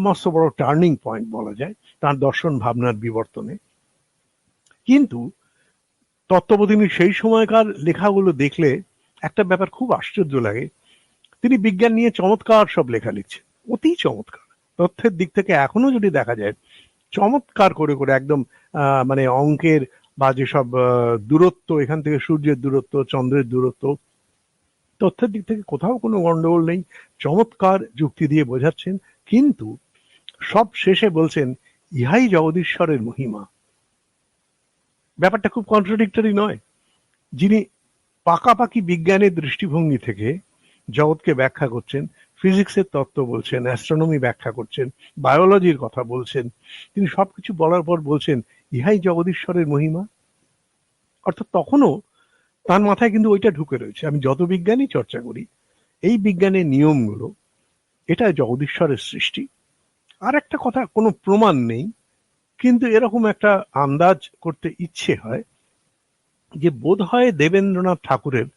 মস্ত বড় টার্নিং পয়েন্ট বলা যায় তার দর্শন ভাবনার বিবর্তনে। কিন্তু তত্ত্ববোধিনীর সেই সময়কার লেখাগুলো দেখলে একটা ব্যাপার খুব আশ্চর্য লাগে। তিনি বিজ্ঞান নিয়ে চমৎকার সব লেখা লিখছেন, অতি চমৎকার। তথ্যের দিক থেকে এখনো যদি দেখা যায় চমৎকার করে করে একদম মানে অঙ্কের বা যেসব দূরত্ব, এখান থেকে সূর্যের দূরত্ব, চন্দ্রের দূরত্ব, তথ্যের দিক থেকে কোথাও কোনো গন্ডগোল নেই, চমৎকার যুক্তি দিয়ে বোঝাচ্ছেন। কিন্তু সব শেষে বলছেন ইহাই জগদীশ্বরের মহিমা। ব্যাপারটা খুব কন্ট্রাডিক্টরি নয়? যিনি পাকাপাকি বিজ্ঞানের দৃষ্টিভঙ্গি থেকে জগৎকে ব্যাখ্যা করছেন, ফিজিক্সের তত্ত্ব বলছেন, অ্যাস্ট্রোনমি ব্যাখ্যা করছেন, বায়োলজির কথা বলছেন, তিনি সবকিছু বলার পর বলছেন ইহাই জগদীশ্বরের মহিমা। অর্থাৎ তখনও তার মাথায় কিন্তু ওইটা ঢুকে রয়েছে, আমি যত বিজ্ঞানই চর্চা করি এই বিজ্ঞানের নিয়মগুলো এটা জগদীশ্বরের সৃষ্টি। আর একটা কথা, কোনো প্রমাণ নেই, কিন্তু এরকম একটা আন্দাজ করতে ইচ্ছে হয় যে বোধহয় দেবেন্দ্রনাথ ঠাকুরের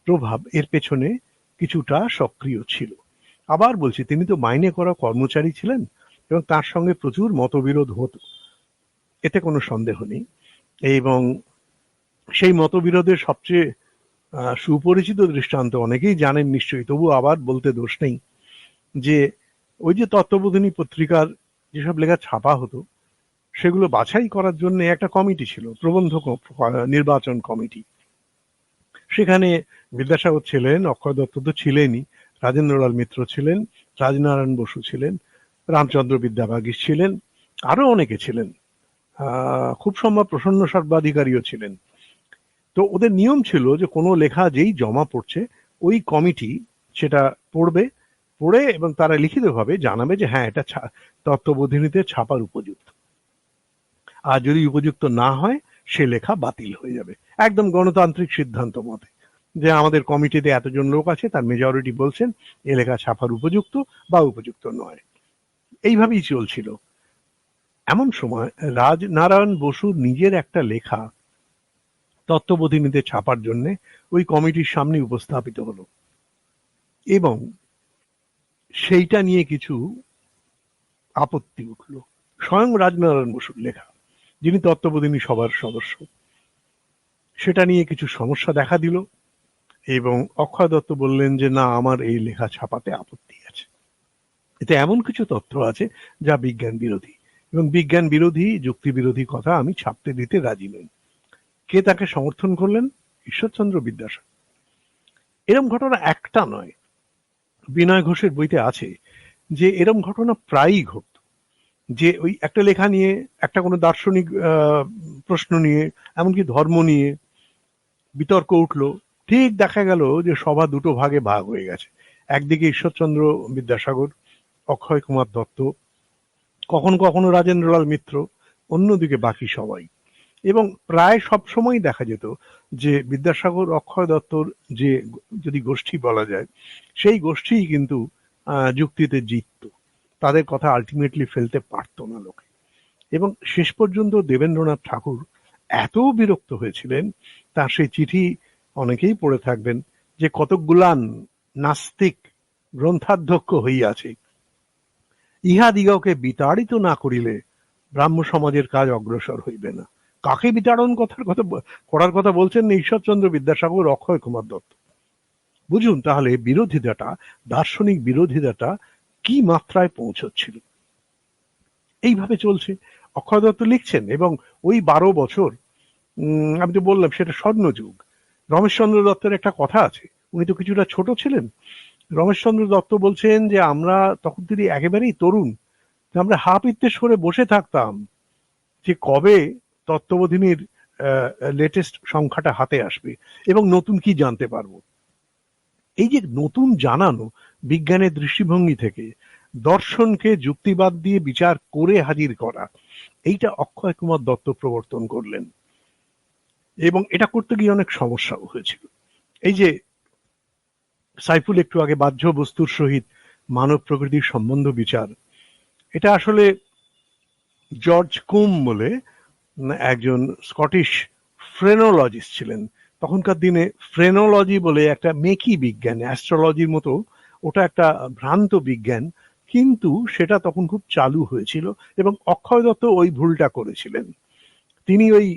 প্রভাব এর পেছনে কিছুটা সক্রিয় ছিল। আবার বলছি, তিনি তো মাইনে করা কর্মচারী ছিলেন এবং তার সঙ্গে প্রচুর মতবিরোধ হতো, এতে কোনো সন্দেহ নেই। এবং সেই মতবিরোধের সবচেয়ে সুপরিচিত দৃষ্টান্ত অনেকেই জানেন নিশ্চয়ই, তবু আবার বলতে দোষ নেই, যে ওই যে তত্ত্ববোধিনী পত্রিকার যেসব লেখা ছাপা হতো সেগুলো বাছাই করার জন্য একটা কমিটি ছিল, প্রবন্ধ নির্বাচন কমিটি। সেখানে বিদ্যাসাগর ছিলেন, অক্ষয় দত্ত তো ছিলেনই, রাজেন্দ্রলাল মিত্র ছিলেন, রাজনারায়ণ বসু ছিলেন, রামচন্দ্র বিদ্যাবাগীশ ছিলেন, আরো অনেকে ছিলেন, খুব সম্ভব প্রসন্ন সর্বাধিকারীও ছিলেন। তো ওদের নিয়ম ছিল যে কোনো লেখা যেই জমা পড়ছে ওই কমিটি সেটা পড়বে, পড়ে এবং তারা লিখিতভাবে জানাবে যে হ্যাঁ এটা তত্ত্ববোধিনীতে ছাপার উপযুক্ত, আর যদি উপযুক্ত না হয় সে লেখা বাতিল হয়ে যাবে, একদম গণতান্ত্রিক সিদ্ধান্ত মতে, যে আমাদের কমিটিতে এতজন লোক আছে, তার মেজরিটি বলছেন এ লেখা ছাপার উপযুক্ত বা উপযুক্ত নয়। এইভাবেই চলছিল। এমন সময় রাজনারায়ণ বসুর নিজের একটা লেখা তত্ত্ববোধিনীতে ছাপার জন্য ওই কমিটির সামনে উপস্থাপিত হলো, এবং সেইটা নিয়ে কিছু আপত্তি উঠল। স্বয়ং রাজনারায়ণ বসুর লেখা, যিনি তত্ত্ববোধিনী সভার সদস্য, সেটা নিয়ে কিছু সমস্যা দেখা দিল, এবং অক্ষয় দত্ত বললেন যে না, আমার এই লেখা ছাপাতে আপত্তি আছে, এতে এমন কিছু তথ্য আছে যা বিজ্ঞান বিরোধী, এবং বিজ্ঞান বিরোধী যুক্তি বিরোধী কথা আমি ছাপতে দিতে রাজি নই। কে তাকে সমর্থন করলেন? ঈশ্বরচন্দ্র বিদ্যাসাগর। এরম ঘটনা একটা নয়, বিনয় ঘোষের বইতে আছে যে এরম ঘটনা প্রায়ই ঘটত, যে ওই একটা লেখা নিয়ে, একটা কোনো দার্শনিক প্রশ্ন নিয়ে, এমনকি ধর্ম নিয়ে বিতর্ক উঠলো, ঠিক দেখা গেল যে সভা দুটো ভাগে ভাগ হয়ে গেছে, একদিকে ঈশ্বরচন্দ্র বিদ্যাসাগর, অক্ষয় কুমার দত্ত, কখনো কখনো রাজেন্দ্রলাল মিত্র, অন্যদিকে বাকি সবাই। এবং প্রায় সব সময় দেখা যেত যে বিদ্যাসাগর অক্ষয় দত্তর যে যদি গোষ্ঠী বলা যায়, সেই গোষ্ঠীই কিন্তু যুক্তিতে জিতত, তাদের কথা আলটিমেটলি ফেলতে পারতো না লোকে। এবং শেষ পর্যন্ত দেবেন্দ্রনাথ ঠাকুর এত বিরক্ত হয়েছিলেন, তার সেই চিঠি অনেকেই পড়ে থাকবেন, যে কতকগুলান নাস্তিক গ্রন্থাধ্যক্ষ হইয়াছে, ইহাদিগকে বিতাড়িত না করিলে ব্রাহ্ম সমাজের কাজ অগ্রসর হইবে না। কাকে বিতাড়ন করার কথা বলছেন? ঈশ্বরচন্দ্র বিদ্যাসাগর, অক্ষয় কুমার দত্ত। বুঝুন তাহলে বিরোধিতাটা, দার্শনিক বিরোধিতাটা কি মাত্রায় পৌঁছচ্ছিল। এইভাবে চলছে। অক্ষয় দত্ত লিখছেন, এবং ওই 12 বছর, আমি তো বললাম সেটা স্বর্ণযুগ। রমেশচন্দ্র দত্তের একটা কথা আছে, উনি তো কিছুটা ছোট ছিলেন। রমেশচন্দ্র দত্ত বলছেন যে আমরা তখন তিনি একেবারেই তরুণ, আমরা হা পিত্তে সরে বসে থাকতাম যে কবে তত্ত্ববোধিনীর লেটেস্ট সংখ্যাটা হাতে আসবে এবং নতুন কি জানতে পারবো। এই যে নতুন জানানো বিজ্ঞানের দৃষ্টিভঙ্গি থেকে দর্শনকে যুক্তিবাদ দিয়ে বিচার করে হাজির করা, এইটা অক্ষয় কুমার দত্ত প্রবর্তন করলেন, এবং এটা করতে গিয়ে অনেক সমস্যাও হয়েছিল। এই যে সাইফুল একটু আগে বাহ্য বস্তুর সহিত মানব প্রকৃতির সম্বন্ধ বিচার, এটা আসলে জর্জ কুম বলে একজন স্কটিশ ফ্রেনোলজিস্ট ছিলেন। তখনকার দিনে ফ্রেনোলজি বলে একটা মেকি বিজ্ঞান, অ্যাস্ট্রোলজির মতো, ওটা একটা ভ্রান্ত বিজ্ঞান, কিন্তু সেটা তখন খুব চালু হয়েছিল, এবং অক্ষয় দত্ত ওই ভুলটা করেছিলেন। তিনি ওই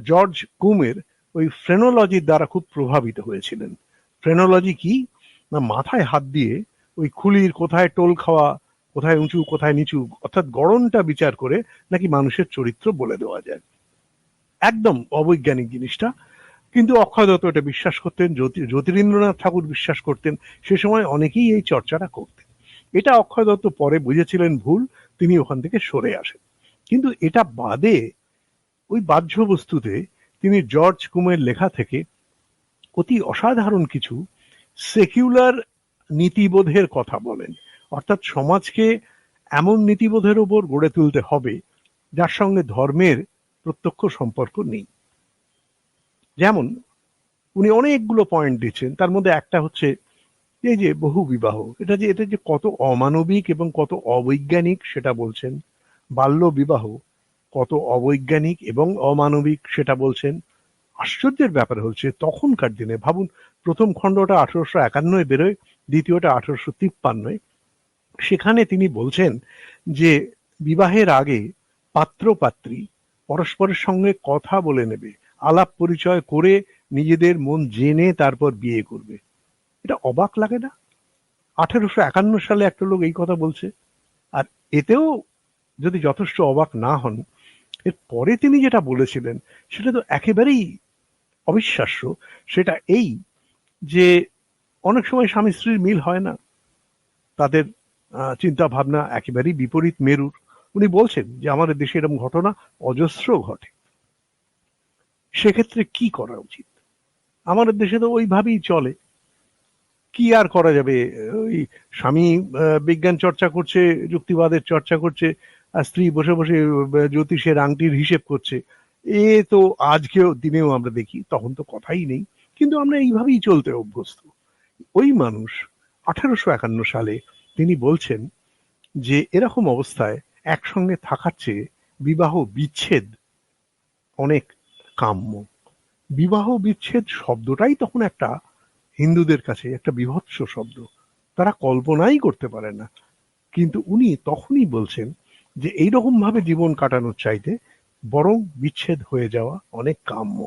জর্জ কুমের ওই ফ্রেনোলজির দ্বারা খুব প্রভাবিত হয়েছিলেন। ফ্রেনোলজি কি না, মাথায় হাত দিয়ে ওই খুলির কোথায় টোল খাওয়া, কোথায় উঁচু কোথায় নিচু, অর্থাৎ গড়নটা বিচার করে নাকি মানুষের চরিত্র বলে দেওয়া যায়। একদম অবৈজ্ঞানিক জিনিসটা, কিন্তু অক্ষয় দত্ত এটা বিশ্বাস করতেন, জ্যোতিরিন্দ্রনাথ ঠাকুর বিশ্বাস করতেন, সে সময় অনেকেই এই চর্চাটা করতেন। এটা অক্ষয় দত্ত পরে বুঝেছিলেন ভুল, তিনি ওখান থেকে সরে আসেন। কিন্তু এটা বাদে ওই বাহ্য বস্তুতে তিনি জর্জ কুমের লেখা থেকে অতি অসাধারণ কিছু সেকুলার নীতিবোধের কথা বলেন, অর্থাৎ সমাজকে এমন নীতিবোধের উপর গড়ে তুলতে হবে যার সঙ্গে ধর্মের প্রত্যক্ষ সম্পর্ক নেই। যেমন উনি অনেকগুলো পয়েন্ট দিচ্ছেন, তার মধ্যে একটা হচ্ছে এই যে বহু বিবাহ, এটা যে কত অমানবিক এবং কত অবৈজ্ঞানিক সেটা বলছেন। বাল্য বিবাহ কত অবৈজ্ঞানিক এবং অমানবিক সেটা বলছেন। আশ্চর্যের ব্যাপার হচ্ছে তখনকার দিনে, ভাবুন প্রথম খণ্ডটা 1851 বেরোয়, দ্বিতীয়টা 1853। সেখানে তিনি বলছেন যে বিবাহের আগে পাত্র পাত্রী পরস্পরের সঙ্গে কথা বলে নেবে, আলাপ পরিচয় করে নিজেদের মন জেনে তারপর বিয়ে করবে। এটা অবাক লাগে না? 1851 সালে একটা লোক এই কথা বলছে। আর এতেও যদি যথেষ্ট অবাক না হন, এর পরে তিনি যেটা বলেছিলেন সেটা তো একেবারেই অবিশ্বাস্য। সেটা এই যে অনেক সময় স্বামী স্ত্রীর মিল হয় না, তাদের চিন্তা ভাবনা একেবারেই বিপরীত মেরুর। উনি বলছেন যে আমাদের দেশে এরকম ঘটনা অজস্র ঘটে। সেক্ষেত্রে কি করা উচিত? আমাদের দেশে তো ওইভাবেই চলে, কি আর করা যাবে? ওই স্বামী বিজ্ঞান চর্চা করছে, যুক্তিবাদের চর্চা করছে, আর স্ত্রী বসে বসে জ্যোতিষের আংটির হিসেব করছে। এ তো আজকেও দিনেও আমরা দেখি, তখন তো কথাই নেই, কিন্তু আমরা এইভাবেই চলতে অভ্যস্ত। ওই মানুষ 1851 সালে তিনি বলছেন যে এরকম অবস্থায় একসঙ্গে থাকার চেয়ে বিবাহ বিচ্ছেদ অনেক কাম্য। বিবাহ বিচ্ছেদ শব্দটাই তখন একটা হিন্দুদের কাছে একটা বীভৎস শব্দ, তারা কল্পনাই করতে পারে না। কিন্তু উনি তখনই বলছেন যে এইরকম ভাবে জীবন কাটানোর চাইতে বরং বিচ্ছেদ হয়ে যাওয়া অনেক কাম্য।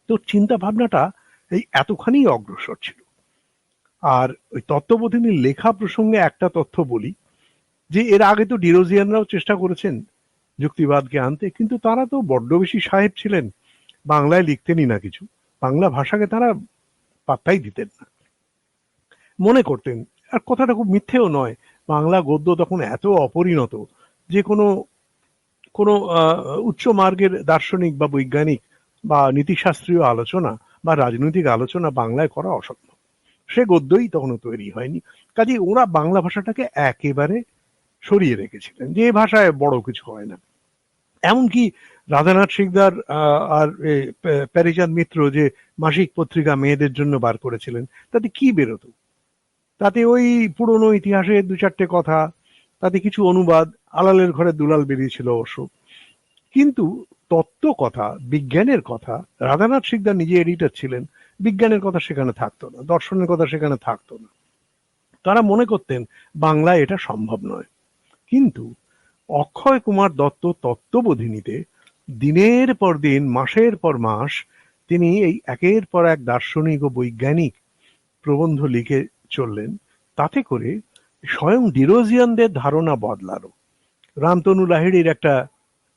তো চিন্তা ভাবনাটা এই এতখানি অগ্রসর ছিল। আর ওই তত্ত্ববোধিনীর লেখা প্রসঙ্গে একটা তথ্য বলি, যে এর আগে তো ডিরোজিয়ানরাও চেষ্টা করেছেন যুক্তিবাদকে আনতে, কিন্তু তারা তো বড্ড বেশি সাহেব ছিলেন, বাংলায় লিখতেনই না কিছু, বাংলা ভাষাকে তারা পাত্তাই দিতেন না। মনে করতেন, আর কথাটা খুব মিথ্যেও নয়, বাংলা গদ্য তখন এত অপরিণত যে কোনো কোনো উচ্চ মার্গের দার্শনিক বা বৈজ্ঞানিক বা নীতিশাস্ত্রীয় আলোচনা বা রাজনৈতিক আলোচনা বাংলায় করা অসম্ভব। সে গদ্যই তখনও তৈরি হয়নি। কাজেই ওরা বাংলা ভাষাটাকে একেবারে সরিয়ে রেখেছিলেন, যে ভাষায় বড় কিছু হয় না। এমনকি রাধানাথ শিকদার আর প্যারিচাঁদ মিত্র যে মাসিক পত্রিকা মেয়েদের জন্য বার করেছিলেন, তাতে কি বেরোতো? তাতে ওই পুরনো ইতিহাসের দু চারটে কথা, তাতে কিছু অনুবাদ, আলালের ঘরে দুলাল বেরিয়েছিল অবশ্য, কিন্তু তত্ত্ব কথা, বিজ্ঞানের কথা, রাধানাথ শিকদার নিজে এডিটর ছিলেন, বিজ্ঞানের কথা সেখানে থাকতো না, দর্শনের কথা সেখানে থাকতো না। তারা মনে করতেন বাংলায় এটা সম্ভব নয়। কিন্তু অক্ষয় কুমার দত্ত তত্ত্ববোধিনীতে দিনের পর দিন, মাসের পর মাস তিনি এই একের পর এক দার্শনিক ও বৈজ্ঞানিক প্রবন্ধ লিখে চললেন। তাতে করে স্বয়ং ডিরোজিয়ানদের ধারণা বদলালো। রামতনু লাহিড়ির একটা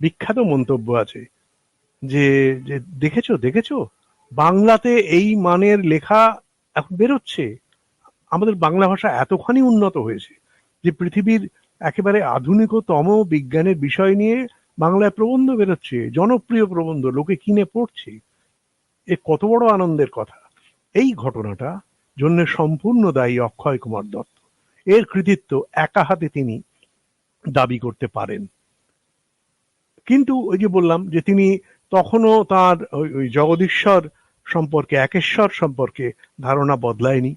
বিখ্যাত মন্তব্য আছে যে যে দেখেছো দেখেছো বাংলাতে এই মানের লেখা এখন বেরোচ্ছে, আমাদের বাংলা ভাষা এতখানি উন্নত হয়েছে যে পৃথিবীর একেবারে আধুনিকতম বিজ্ঞানের বিষয় নিয়ে বাংলায় প্রবন্ধ বেরোচ্ছে, জনপ্রিয় প্রবন্ধ, লোকে কিনে পড়ছে। এ কত বড় আনন্দের কথা! এই ঘটনাটা জন্য সম্পূর্ণ দায়ী অক্ষয় কুমার দত্ত। এর কৃতিত্ব একা হাতে তিনি দাবি করতে পারেন। কিন্তু ওই যে বললাম যে তিনি তখনও তার ওই জগদীশ্বর সম্পর্কে, একেশ্বর সম্পর্কে ধারণা বদলায়নি।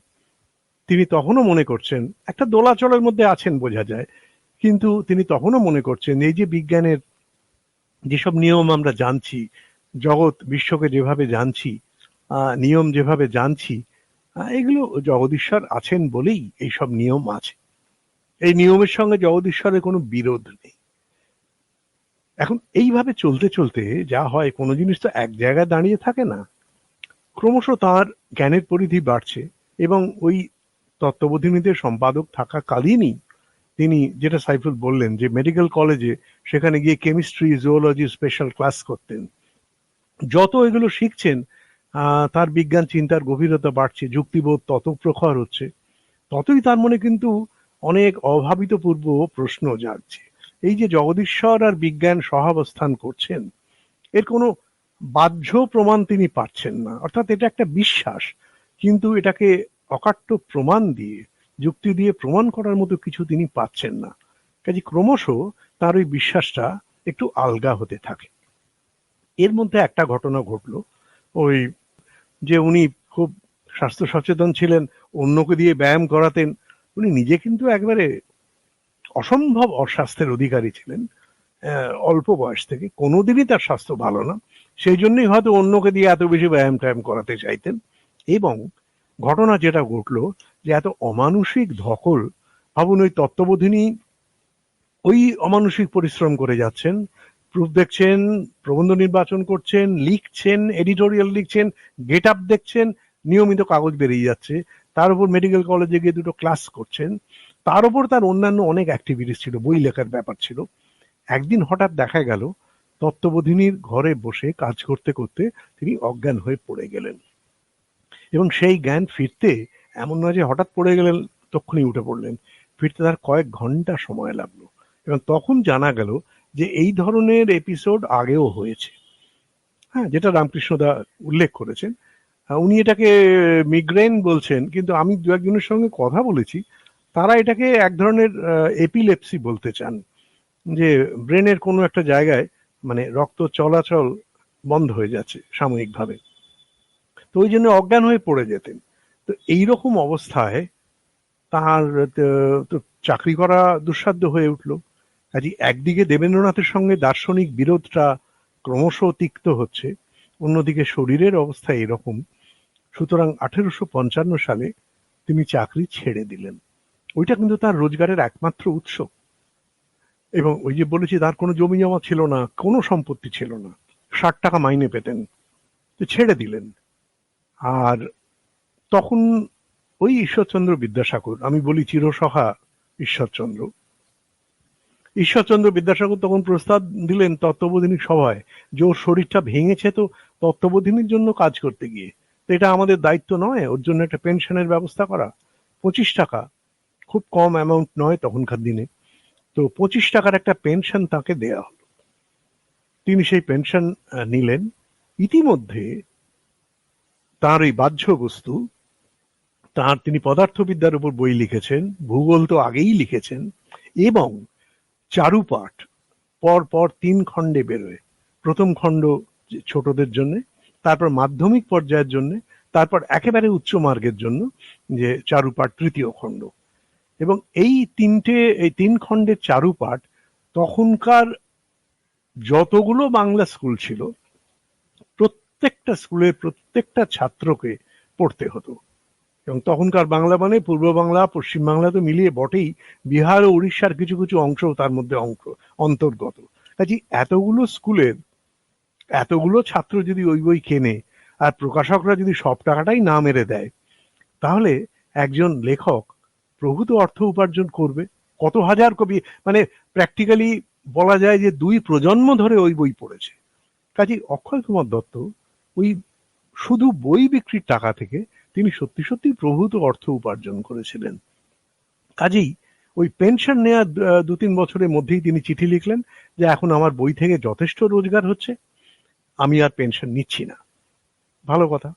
তিনি তখনও মনে করছেন, একটা দোলাচলের মধ্যে আছেন বোঝা যায়, কিন্তু তিনি তখনও মনে করছেন এই যে বিজ্ঞানের যেসব নিয়ম আমরা জানছি, জগৎ বিশ্বকে যেভাবে জানছি, নিয়ম যেভাবে জানছি, এগুলো জগদীশ্বর আছেন বলেই এইসব নিয়ম আছে। এই নিয়মের সঙ্গে জগদীশ্বরের কোনো বিরোধ নেই। এখন এইভাবে চলতে চলতে যা হয়, কোনো জিনিস তো এক জায়গায় দাঁড়িয়ে থাকে না, ক্রমশ তার জ্ঞানের পরিধি বাড়ছে। এবং ওই তত্ত্ববোধিনীদের সম্পাদক থাকাকালীনই তিনি, যেটা সাইফুল বললেন, যে মেডিকেল কলেজে সেখানে গিয়ে কেমিস্ট্রি, জুওলজি স্পেশাল ক্লাস করতেন। যত এগুলো শিখছেন তার বিজ্ঞান চিন্তার গভীরতা বাড়ছে, যুক্তিবোধ তত প্রখর হচ্ছে, ততই তার মনে কিন্তু অনেক অভাবিত পূর্ব প্রশ্ন জাগছে। এই যে জগদীশ্বর আর বিজ্ঞান সহাবস্থান করছেন, এর কোনো বাহ্য প্রমাণ তিনি পাচ্ছেন না, অর্থাৎ এটা একটা বিশ্বাস, কিন্তু এটাকে অকাট্য প্রমাণ দিয়ে, যুক্তি দিয়ে প্রমাণ করার মতো কিছু তিনি পাচ্ছেন না। কাজে ক্রমশ তার ওই বিশ্বাসটা একটু আলগা হতে থাকে। এর মধ্যে একটা ঘটনা ঘটলো, ওই যে উনি খুব স্বাস্থ্য সচেতন ছিলেন, অন্যকে দিয়ে ব্যায়াম করাতেন। উনি নিজে কিন্তু একবারে অসম্ভব অস্বাস্থ্যের অধিকারী ছিলেন, অল্প বয়স থেকে কোনোদিনই তার স্বাস্থ্য ভালো না, সেই জন্যই হয়তো অন্যকে দিয়ে এত বেশি ব্যায়াম ট্যায়াম করাতে চাইতেন। এবং ঘটনা যেটা ঘটলো যে এত অমানুষিক ধকল। ভাবুন, ওই তত্ত্ববোধিনী ওই অমানুষিক পরিশ্রম করে যাচ্ছেন, প্রুফ দেখছেন, প্রবন্ধ নির্বাচন করছেন, লিখছেন, এডিটোরিয়াল লিখছেন, গেট আপ দেখছেন, নিয়মিত কাগজ বেরিয়ে যাচ্ছে, তার উপর মেডিকেল কলেজে গিয়ে দুটো ক্লাস করছেন, তার উপর তার অন্যান্য অনেক অ্যাক্টিভিটিস ছিল, বই লেখার ব্যাপার ছিল। একদিন হঠাৎ দেখা গেল তত্ত্ববোধিনীর ঘরে বসে কাজ করতে করতে তিনি অজ্ঞান হয়ে পড়ে গেলেন, এবং সেই জ্ঞান ফিরতে এমন নয় যে হঠাৎ পড়ে গেলেন তক্ষুনি উঠে পড়লেন, ফিরতে তার কয়েক ঘন্টা সময় লাগলো। এবং তখন জানা গেল যে এই ধরনের এপিসোড আগেও হয়েছে। হ্যাঁ, যেটা রামকৃষ্ণদা উল্লেখ করেছেন। উনি এটাকে মিগ্রেন বলছেন, কিন্তু আমি দু একজনের সঙ্গে কথা বলেছি, তারা এটাকে এক ধরনের এপিলেপসি বলতে চান, যে ব্রেনের কোনো একটা জায়গায় মানে রক্ত চলাচল বন্ধ হয়ে যাচ্ছে সাময়িকভাবে, তো ওই জন্য অজ্ঞান হয়ে পড়ে যেতেন। তো এইরকম অবস্থায় তার তো চাকরি করা দুঃসাধ্য হয়ে উঠলো। কাজে একদিকে দেবেন্দ্রনাথের সঙ্গে দার্শনিক বিরোধটা ক্রমশ তিক্ত হচ্ছে, অন্যদিকে শরীরের অবস্থা এরকম। সুতরাং 1855 সালে তিনি চাকরি ছেড়ে দিলেন। ওইটা কিন্তু তার রোজগারের একমাত্র উৎস। এবং ওই যে বলেছি, তার কোনো জমি জমা ছিল না, কোনো সম্পত্তি ছিল না, 60 টাকা মাইনে পেতেন, তো ছেড়ে দিলেন। আর তখন ওই ঈশ্বরচন্দ্র বিদ্যাসাগর, আমি বলি চিরসহা ঈশ্বরচন্দ্র, ঈশ্বরচন্দ্র বিদ্যাসাগর তখন প্রস্তাব দিলেন তত্ত্ববোধিনী সভায় যে ওর শরীরটা ভেঙেছে, তো তত্ত্ববোধিনীর জন্য কাজ করতে গিয়ে তো এটা আমাদের দায়িত্ব নয় ওর জন্য একটা পেনশনের ব্যবস্থা করা। 25 টাকা, খুব কম অ্যামাউন্ট নয় তখনকার দিনে। তো 25 টাকার একটা পেনশন তাকে দেয়া হলো, তিনি সেই পেনশন নিলেন। ইতিমধ্যে তার এই বাহ্য বস্তু, তিনি পদার্থবিদ্যার উপর বই লিখেছেন, ভূগোল তো আগেই লিখেছেন, এবং চারুপাঠ পর পর 3 খণ্ডে বেরোয়। প্রথম খণ্ড ছোটদের জন্য, তারপর মাধ্যমিক পর্যায়ের জন্য, তারপর একেবারে উচ্চ মার্গের জন্য যে চারুপাঠ তৃতীয় খণ্ড। এবং এই 3 খণ্ডের চারুপাঠ তখনকার যতগুলো বাংলা স্কুল ছিল প্রত্যেকটা স্কুলের প্রত্যেকটা ছাত্রকে পড়তে হতো। এবং তখনকার বাংলা মানে পূর্ব বাংলা, পশ্চিম বাংলা তো মিলিয়ে বটেই, বিহার ও উড়িষ্যার কিছু কিছু অংশও তার মধ্যে অন্তর্গত। কাজে এতগুলো স্কুলের এতগুলো ছাত্র যদি ওই বই কেনে, আর প্রকাশকরা যদি সব টাকাটাই না মেরে দেয়, তাহলে একজন লেখক প্রভূত অর্থ উপার্জন করবে। কত হাজার কবি, মানে প্র্যাকটিক্যালি বলা যায় যে 2 প্রজন্ম ধরে ওই বই পড়েছে। কাজে অক্ষয় কুমার দত্ত ওই শুধু বই বিক্রির টাকা থেকে তিনি সত্যি সত্যি প্রভূত অর্থ উপার্জন করেছিলেন। কাজেই ওই পেনশন নেওয়ার 2-3 বছরের মধ্যেই তিনি চিঠি লিখলেন যে এখন আমার বই থেকে যথেষ্ট রোজগার হচ্ছে, আমি আর পেনশন নিচ্ছি না। ভালো কথা।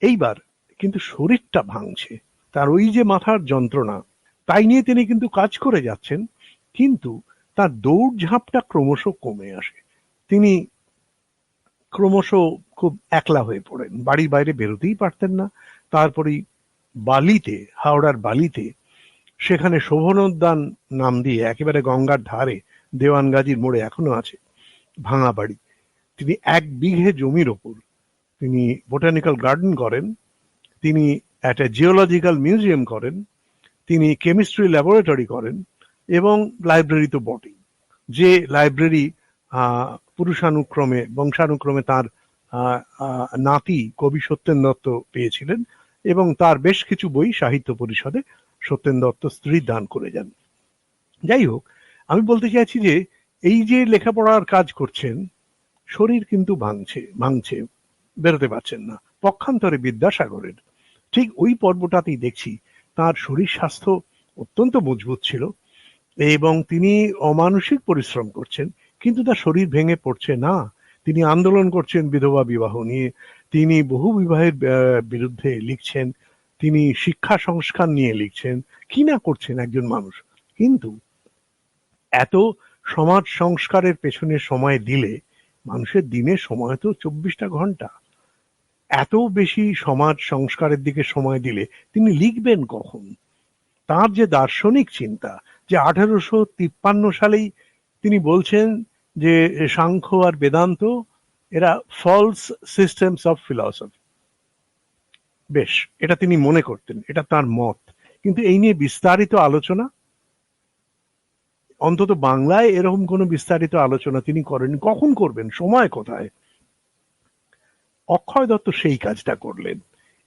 এইবার কিন্তু শরীরটা ভাঙছে, তার ওই যে মাথার যন্ত্রণা, তাই নিয়ে তিনি কিন্তু কাজ করে যাচ্ছেন, কিন্তু তার দৌড়ঝাঁপটা ক্রমশ কমে আসে। তিনি ক্রমশ খুব একলা হয়ে পড়েন, বাড়ির বাইরে বেরোতেই পারতেন না। তারপরেই বালিতে, হাওড়ার বালিতে, সেখানে শোভনোদ্যান নাম দিয়ে একেবারে গঙ্গার ধারে, দেওয়ানগাজীর মোড়ে এখনো আছে ভাঙা বাড়ি, তিনি 1 বিঘে জমির ওপর তিনি বোটানিক্যাল গার্ডেন করেন, তিনি একটা জিওলজিক্যাল মিউজিয়াম করেন, তিনি কেমিস্ট্রি ল্যাবরেটরি করেন, এবং লাইব্রেরি তো বটেই। যে লাইব্রেরি পুরুষানুক্রমে বংশানুক্রমে তার নাতি কবি সত্যেন দত্ত পেয়েছিলেন, এবং তার বেশ কিছু বই সাহিত্য পরিষদে সত্যেন দত্ত স্ত্রী দান করে যান। যাই হোক, আমি বলতে চাইছি যে এই যে লেখাপড়ার কাজ করছেন, শরীর কিন্তু ভাঙছে, বেরোতে পারছেন না। পক্ষান্তরে বিদ্যাসাগরের ঠিক ওই পর্বটাতেই দেখছি তার শরীর স্বাস্থ্য অত্যন্ত মজবুত ছিল, এবং তিনি অমানসিক পরিশ্রম করছেন, কিন্তু তার শরীর ভেঙে পড়ছে না। তিনি আন্দোলন করছেন বিধবা বিবাহ নিয়ে, তিনি বহু বিবাহের বিরুদ্ধে লিখছেন, তিনি শিক্ষা সংস্কার নিয়ে লিখছেন, কি না করছেন একজন মানুষ। কিন্তু এত সমাজ সংস্কারের পেছনে সময় দিলে, মানুষের দিনে সময় তো 24টা ঘন্টা, এত বেশি সমাজ সংস্কারের দিকে সময় দিলে তিনি লিখবেন কখন? তার যে দার্শনিক চিন্তা, যে 1853 সালেই তিনি বলছেন যে সাংখ্য আর বেদান্ত এরা ফলস সিস্টেমস অফ ফিলসফি, বেশ, এটা তিনি মনে করতেন, এটা তার মত। কিন্তু এই নিয়ে বিস্তারিত আলোচনা, অন্তত বাংলায় এরকম কোনো বিস্তারিত আলোচনা তিনি করেন। কখন করবেন, সময় কোথায়? অক্ষয় দত্ত সেই কাজটা করলেন।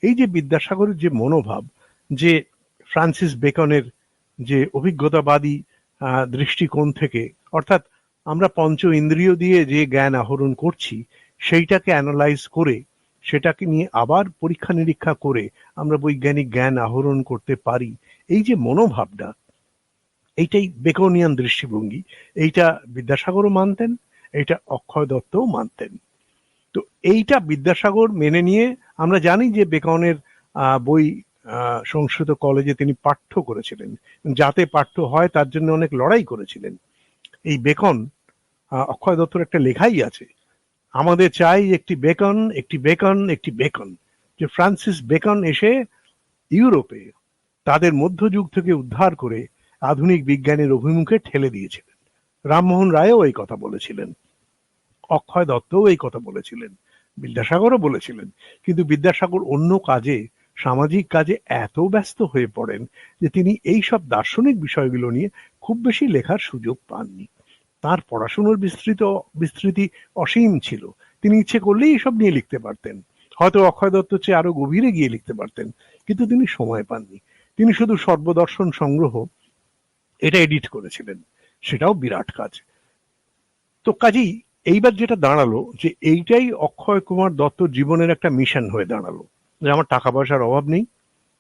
এই যে বিদ্যাসাগরের যে মনোভাব, যে ফ্রান্সিস বেকনের যে অভিজ্ঞতাবাদী দৃষ্টিকোণ থেকে, অর্থাৎ আমরা পঞ্চ ইন্দ্রিয় দিয়ে যে জ্ঞান আহরণ করছি সেইটাকে অ্যানালাইজ করে সেটাকে নিয়ে আবার পরীক্ষা নিরীক্ষা করে আমরা বৈজ্ঞানিক জ্ঞান আহরণ করতে পারি, এই যে মনোভাবটা, এইটাই বেকনিয়ান দৃষ্টিভঙ্গি। এইটা বিদ্যাসাগরও মানতেন, এইটা অক্ষয় দত্তও মানতেন। তো এইটা বিদ্যাসাগর মেনে নিয়ে, আমরা জানি যে বেকনের বই সংস্কৃত কলেজে তিনি পাঠ্য করেছিলেন, যাতে পাঠ্য হয় তার জন্য অনেক লড়াই করেছিলেন। এই বেকন, অক্ষয় দত্তর একটা লেখাই আছে, আমাদের চাই একটি বেকন, একটি বেকন, একটি বেকন। যে ফ্রান্সিস বেকন এসে ইউরোপে তাদের মধ্যযুগ থেকে উদ্ধার করে আধুনিক বিজ্ঞানের অভিমুখে ঠেলে দিয়েছিলেন। রামমোহন রায়ও এই কথা বলেছিলেন, অক্ষয় দত্তও এই কথা বলেছিলেন, বিদ্যাসাগরও বলেছিলেন। কিন্তু বিদ্যাসাগর অন্য কাজে, সামাজিক কাজে এত ব্যস্ত হয়ে পড়েন যে তিনি এই সব দার্শনিক বিষয়গুলো নিয়ে খুব বেশি লেখার সুযোগ পাননি। তার পড়াশোনার বিস্তৃতি অসীম ছিল, তিনি ইচ্ছে করলেই এসব নিয়ে লিখতে পারতেন, হয়তো অক্ষয় দত্ত চেয়ে আরো গভীরে গিয়ে লিখতে পারতেন, কিন্তু তিনি সময় পাননি। তিনি শুধু সর্বদর্শন সংগ্রহ এটা এডিট করেছিলেন, সেটাও বিরাট কাজ। তো কাজেই এইবার যেটা দাঁড়ালো, যে এইটাই অক্ষয় কুমার দত্তর জীবনের একটা মিশন হয়ে দাঁড়ালো, যে আমার টাকা পয়সার অভাব নেই,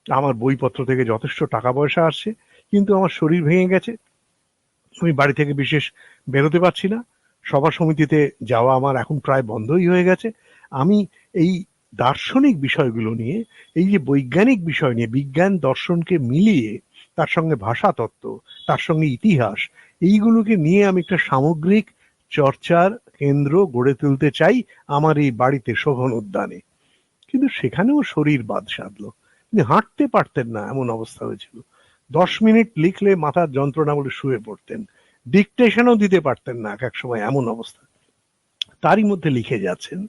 আমার বইপত্র থেকে যথেষ্ট টাকা পয়সা আসছে, কিন্তু আমার শরীর ভেঙে গেছে, আমি বাড়ি থেকে বিশেষ বেরোতে পারছি না, সভা সমিতিতে যাওয়া আমার এখন প্রায় বন্ধই হয়ে গেছে। আমি এই দার্শনিক বিষয়গুলো নিয়ে, এই যে বৈজ্ঞানিক বিষয় নিয়ে, বিজ্ঞান দর্শনকে মিলিয়ে তার সঙ্গে ভাষাতত্ত্ব, তার সঙ্গে ইতিহাস, এইগুলোকে নিয়ে আমি একটা সামগ্রিক চর্চার কেন্দ্র গড়ে তুলতে চাই আমার এই বাড়িতে শোভন উদ্যানে। কিন্তু সেখানেও শরীর বাদ সাধলো, তিনি হাঁটতে পারতেন না, এমন অবস্থা হয়েছিল। 10 মিনিট লিখলে মাথার যন্ত্রণা বলে শুয়ে পড়তেন, ডিকটেশনও দিতে পারতেন না এক সময়, এমন অবস্থা। তারই মধ্যে লিখে যাচ্ছেন।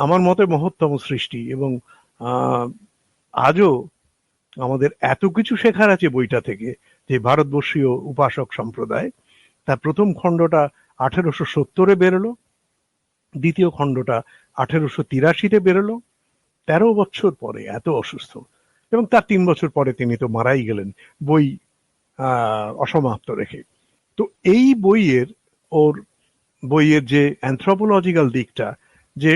আমার মতে মহত্তম সৃষ্টি, এবং আজও আমাদের এত কিছু শেখার আছে বইটা থেকে, যে ভারতবর্ষীয় উপাসক সম্প্রদায়। তার প্রথম খণ্ডটা 1870-এ বেরোলো, দ্বিতীয় খণ্ডটা 1883-তে বেরোলো, 13 বছর পরে, এত অসুস্থ, এবং তার 3 বছর পরে তিনি তো মারাই গেলেন বই অসমাপ্ত রেখে। তো এই বইয়ের যে অ্যানথ্রোপোলজিক্যাল দিকটা, যে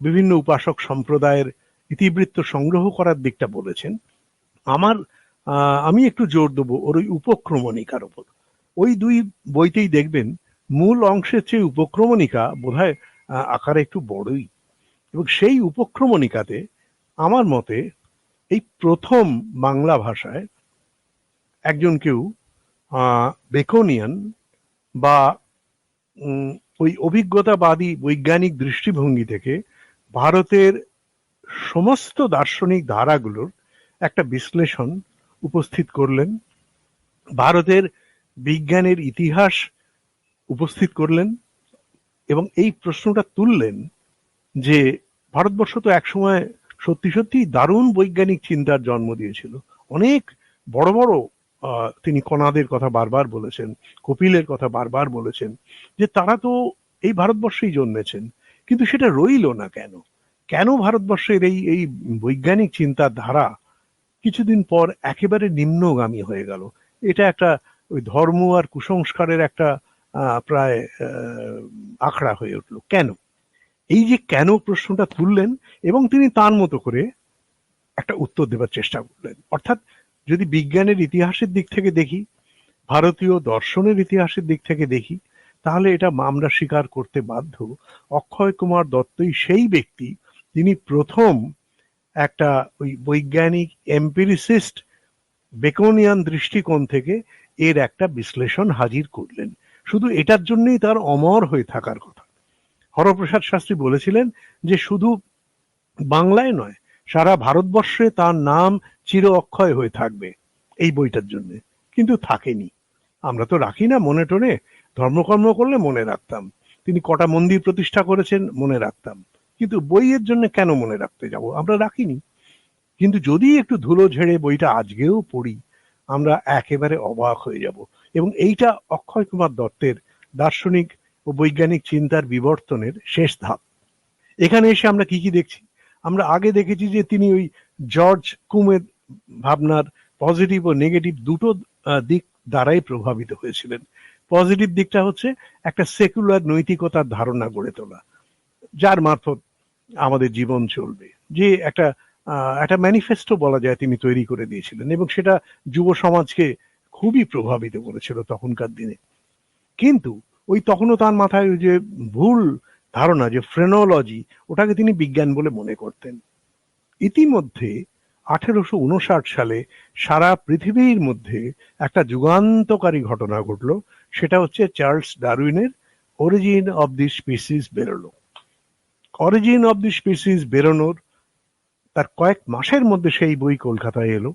বিভিন্ন উপাসক সম্প্রদায়ের ইতিবৃত্ত সংগ্রহ করার দিকটা বলেছেন, আমি একটু জোর দেবো ওর ওই উপক্রমণিকার ওপর। ওই দুই বইতেই দেখবেন মূল অংশের চেয়ে উপক্রমণিকা বোধহয় আকারে একটু বড়ই, এবং সেই উপক্রমণিকাতে আমার মতে এই প্রথম বাংলা ভাষায় একজন কেউ বেকনিয়ান বা ওই অভিজ্ঞতাবাদী বৈজ্ঞানিক দৃষ্টিভঙ্গি থেকে ভারতের সমস্ত দার্শনিক ধারাগুলোর একটা বিশ্লেষণ উপস্থিত করলেন, ভারতের বিজ্ঞানের ইতিহাস উপস্থিত করলেন, এবং এই প্রশ্নটা তুললেন যে ভারতবর্ষ তো একসময় সত্যি সত্যি দারুণ বৈজ্ঞানিক চিন্তার জন্ম দিয়েছিল। অনেক বড় বড়, তিনি কণাদের কথা বারবার বলেছেন, কপিলের কথা বারবার বলেছেন, যে তারা তো এই ভারতবর্ষেই জন্মেছেন, কিন্তু সেটা রইল না কেন? কেন ভারতবর্ষের এই বৈজ্ঞানিক চিন্তার ধারা কিছুদিন পর একেবারে নিম্নগামী হয়ে গেল? এটা একটা ওই ধর্ম আর কুসংস্কারের একটা প্রায় আখড়া হয়ে উঠল। কেন? এই যে কেন প্রশ্নটা তুললেন, এবং তিনি তার মতো করে একটা উত্তর দেবার চেষ্টা করলেন। অর্থাৎ যদি বিজ্ঞানের ইতিহাসের দিক থেকে দেখি, ভারতীয় দর্শনের ইতিহাসের দিক থেকে দেখি, তাহলে এটা আমরা স্বীকার করতে বাধ্য, অক্ষয় কুমার দত্তই সেই ব্যক্তি যিনি প্রথম একটা ওই বৈজ্ঞানিক এম্পিরিসিস্ট বেকনিয়ান দৃষ্টিকোণ থেকে এর একটা বিশ্লেষণ হাজির করলেন। শুধু এটার জন্যই তার অমর হয়ে থাকার কথা। হরপ্রসাদ শাস্ত্রী বলেছিলেন যে শুধু বাংলায় নয়, সারা ভারতবর্ষে তার নাম চির অক্ষয় হয়ে থাকবে এই বইটার জন্য। কিন্তু থাকেনি। আমরা তো রাখি না মনে টনে, ধর্মকর্ম করলে মনে রাখতাম, তিনি কটা মন্দির প্রতিষ্ঠা করেছেন মনে রাখতাম, কিন্তু বইয়ের জন্য কেন মনে রাখতে যাব? আমরা রাখিনি। কিন্তু যদি একটু ধুলো ঝেড়ে বইটা আজকেও পড়ি, আমরা একেবারে অবাক হয়ে যাব। এবং এইটা অক্ষয় কুমার দত্তের দার্শনিক ও বৈজ্ঞানিক চিন্তার বিবর্তনের শেষ ধাপ। এখানে এসে আমরা কি কি দেখছি? আমরা আগে দেখেছি যে তিনি ওই জর্জ কুমের ভাবনার পজিটিভ ও নেগেটিভ দুটো দিক দ্বারাই প্রভাবিত হয়েছিলেন। পজিটিভ দিকটা হচ্ছে একটা সেকুলার নৈতিকতার ধারণা গড়ে তোলা, যার মারফত আমাদের জীবন চলবে, যে একটা ম্যানিফেস্টো বলা যায় তিনি তৈরি করে দিয়েছিলেন, এবং সেটা যুব সমাজকে খুবই প্রভাবিত করেছিল তখনকার দিনে। কিন্তু ওই তখনও তার মাথায় ওই যে ভুল ধারণা, যে ফ্রেনোলজি, ওটাকে তিনি বিজ্ঞান বলে মনে করতেন। ইতিমধ্যে 1859 সালে সারা পৃথিবীর মধ্যে একটা যুগান্তকারী ঘটনা ঘটলো। সেটা হচ্ছে চার্লস ডারউইনের অরিজিন অব দি স্পিসিস বেরোলো। অরিজিন অব দি স্পিসিস বেরোনোর তার কয়েক মাসের মধ্যে সেই বই কলকাতায় এলো।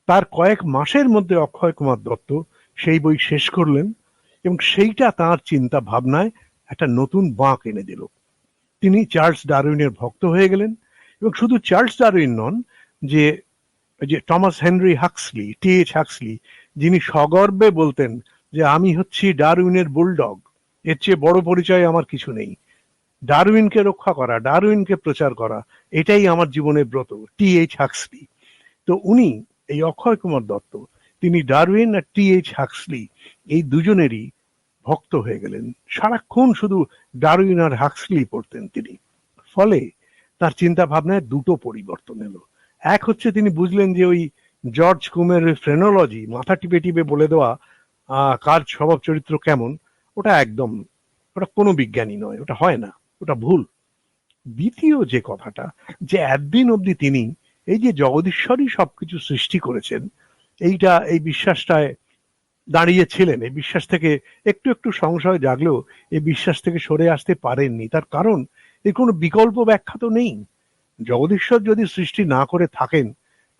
তার কয়েক মাসের মধ্যে অক্ষয় কুমার দত্ত সেই বই শেষ করলেন, এবং সেইটা তার চিন্তা ভাবনায় একটা নতুন বাঁক এনে দিল। তিনি চার্লস ডারউইনের ভক্ত হয়ে গেলেন। এবং শুধু চার্লস ডারউইন নন, যে যে Thomas Henry Huxley, T. H.. Huxley, যিনি সগর্বে বলতেন যে আমি হচ্ছি ডারউইনের বুলডগ, এর চেয়ে বড় পরিচয় আমার কিছু নেই, ডারউইনকে রক্ষা করা, ডারউইনকে প্রচার করা, এটাই আমার জীবনের ব্রত, টি.এইচ. হাক্সলি। তো উনি, এই অক্ষয় কুমার দত্ত, তিনি ডারউইন আর টি.এইচ. হাক্সলি এই দুজনেরই ভক্ত হয়ে গেলেন। সারাক্ষণ শুধু ডারউইন আর হাক্সলি পড়তেন তিনি। ফলে তার চিন্তা ভাবনায় দুটো পরিবর্তন এলো। এক হচ্ছে তিনি বুঝলেন যে ওই জর্জ কুমের ফ্রেনোলজি, মাথা টিপে টিপে বলে দেওয়া কার স্বভাব চরিত্র কেমন, ওটা কোনো বিজ্ঞানী নয়, ওটা হয় না, ওটা ভুল। দ্বিতীয় যে কথাটা, যে একদিন অবধি তিনি এই যে জগদীশ্বরই সবকিছু সৃষ্টি করেছেন, এই বিশ্বাসটায় দাঁড়িয়েছিলেন, এই বিশ্বাস থেকে একটু একটু সংশয় জাগলেও এই বিশ্বাস থেকে সরে আসতে পারেননি। তার কারণ, এর কোনো বিকল্প ব্যাখ্যা তো নেই। জগদীশ্বর যদি সৃষ্টি না করে থাকেন,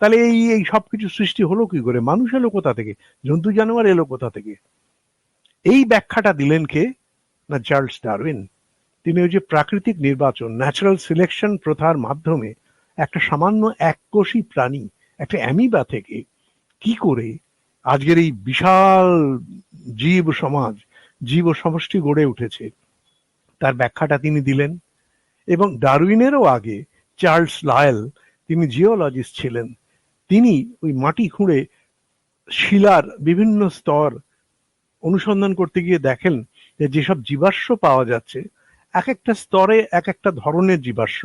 তাহলে এই সবকিছু সৃষ্টি হলো কি করে? মানুষ এলো কোথা থেকে? জন্তু জানোয়ার এলো কোথা থেকে? এই ব্যাখ্যাটা দিলেন কে? না, চার্লস ডারউইন। তিনি ওই যে প্রাকৃতিক নির্বাচন, ন্যাচারাল সিলেকশন প্রথার মাধ্যমে একটা সামান্য এককোষী প্রাণী, একটা অ্যামিবা থেকে কি করে আজকের এই বিশাল জীব সমষ্টি গড়ে উঠেছে, তার ব্যাখ্যাটা তিনি দিলেন। এবং ডারউইনেরও আগে চার্লস লায়েল, তিনি জিওলজিস্ট ছিলেন, তিনি ওই মাটি খুঁড়ে শিলার বিভিন্ন স্তর অনুসন্ধান করতে গিয়ে দেখেন যে যেসব জীবাশ্ম পাওয়া যাচ্ছে, এক একটা স্তরে এক একটা ধরনের জীবাশ্ম,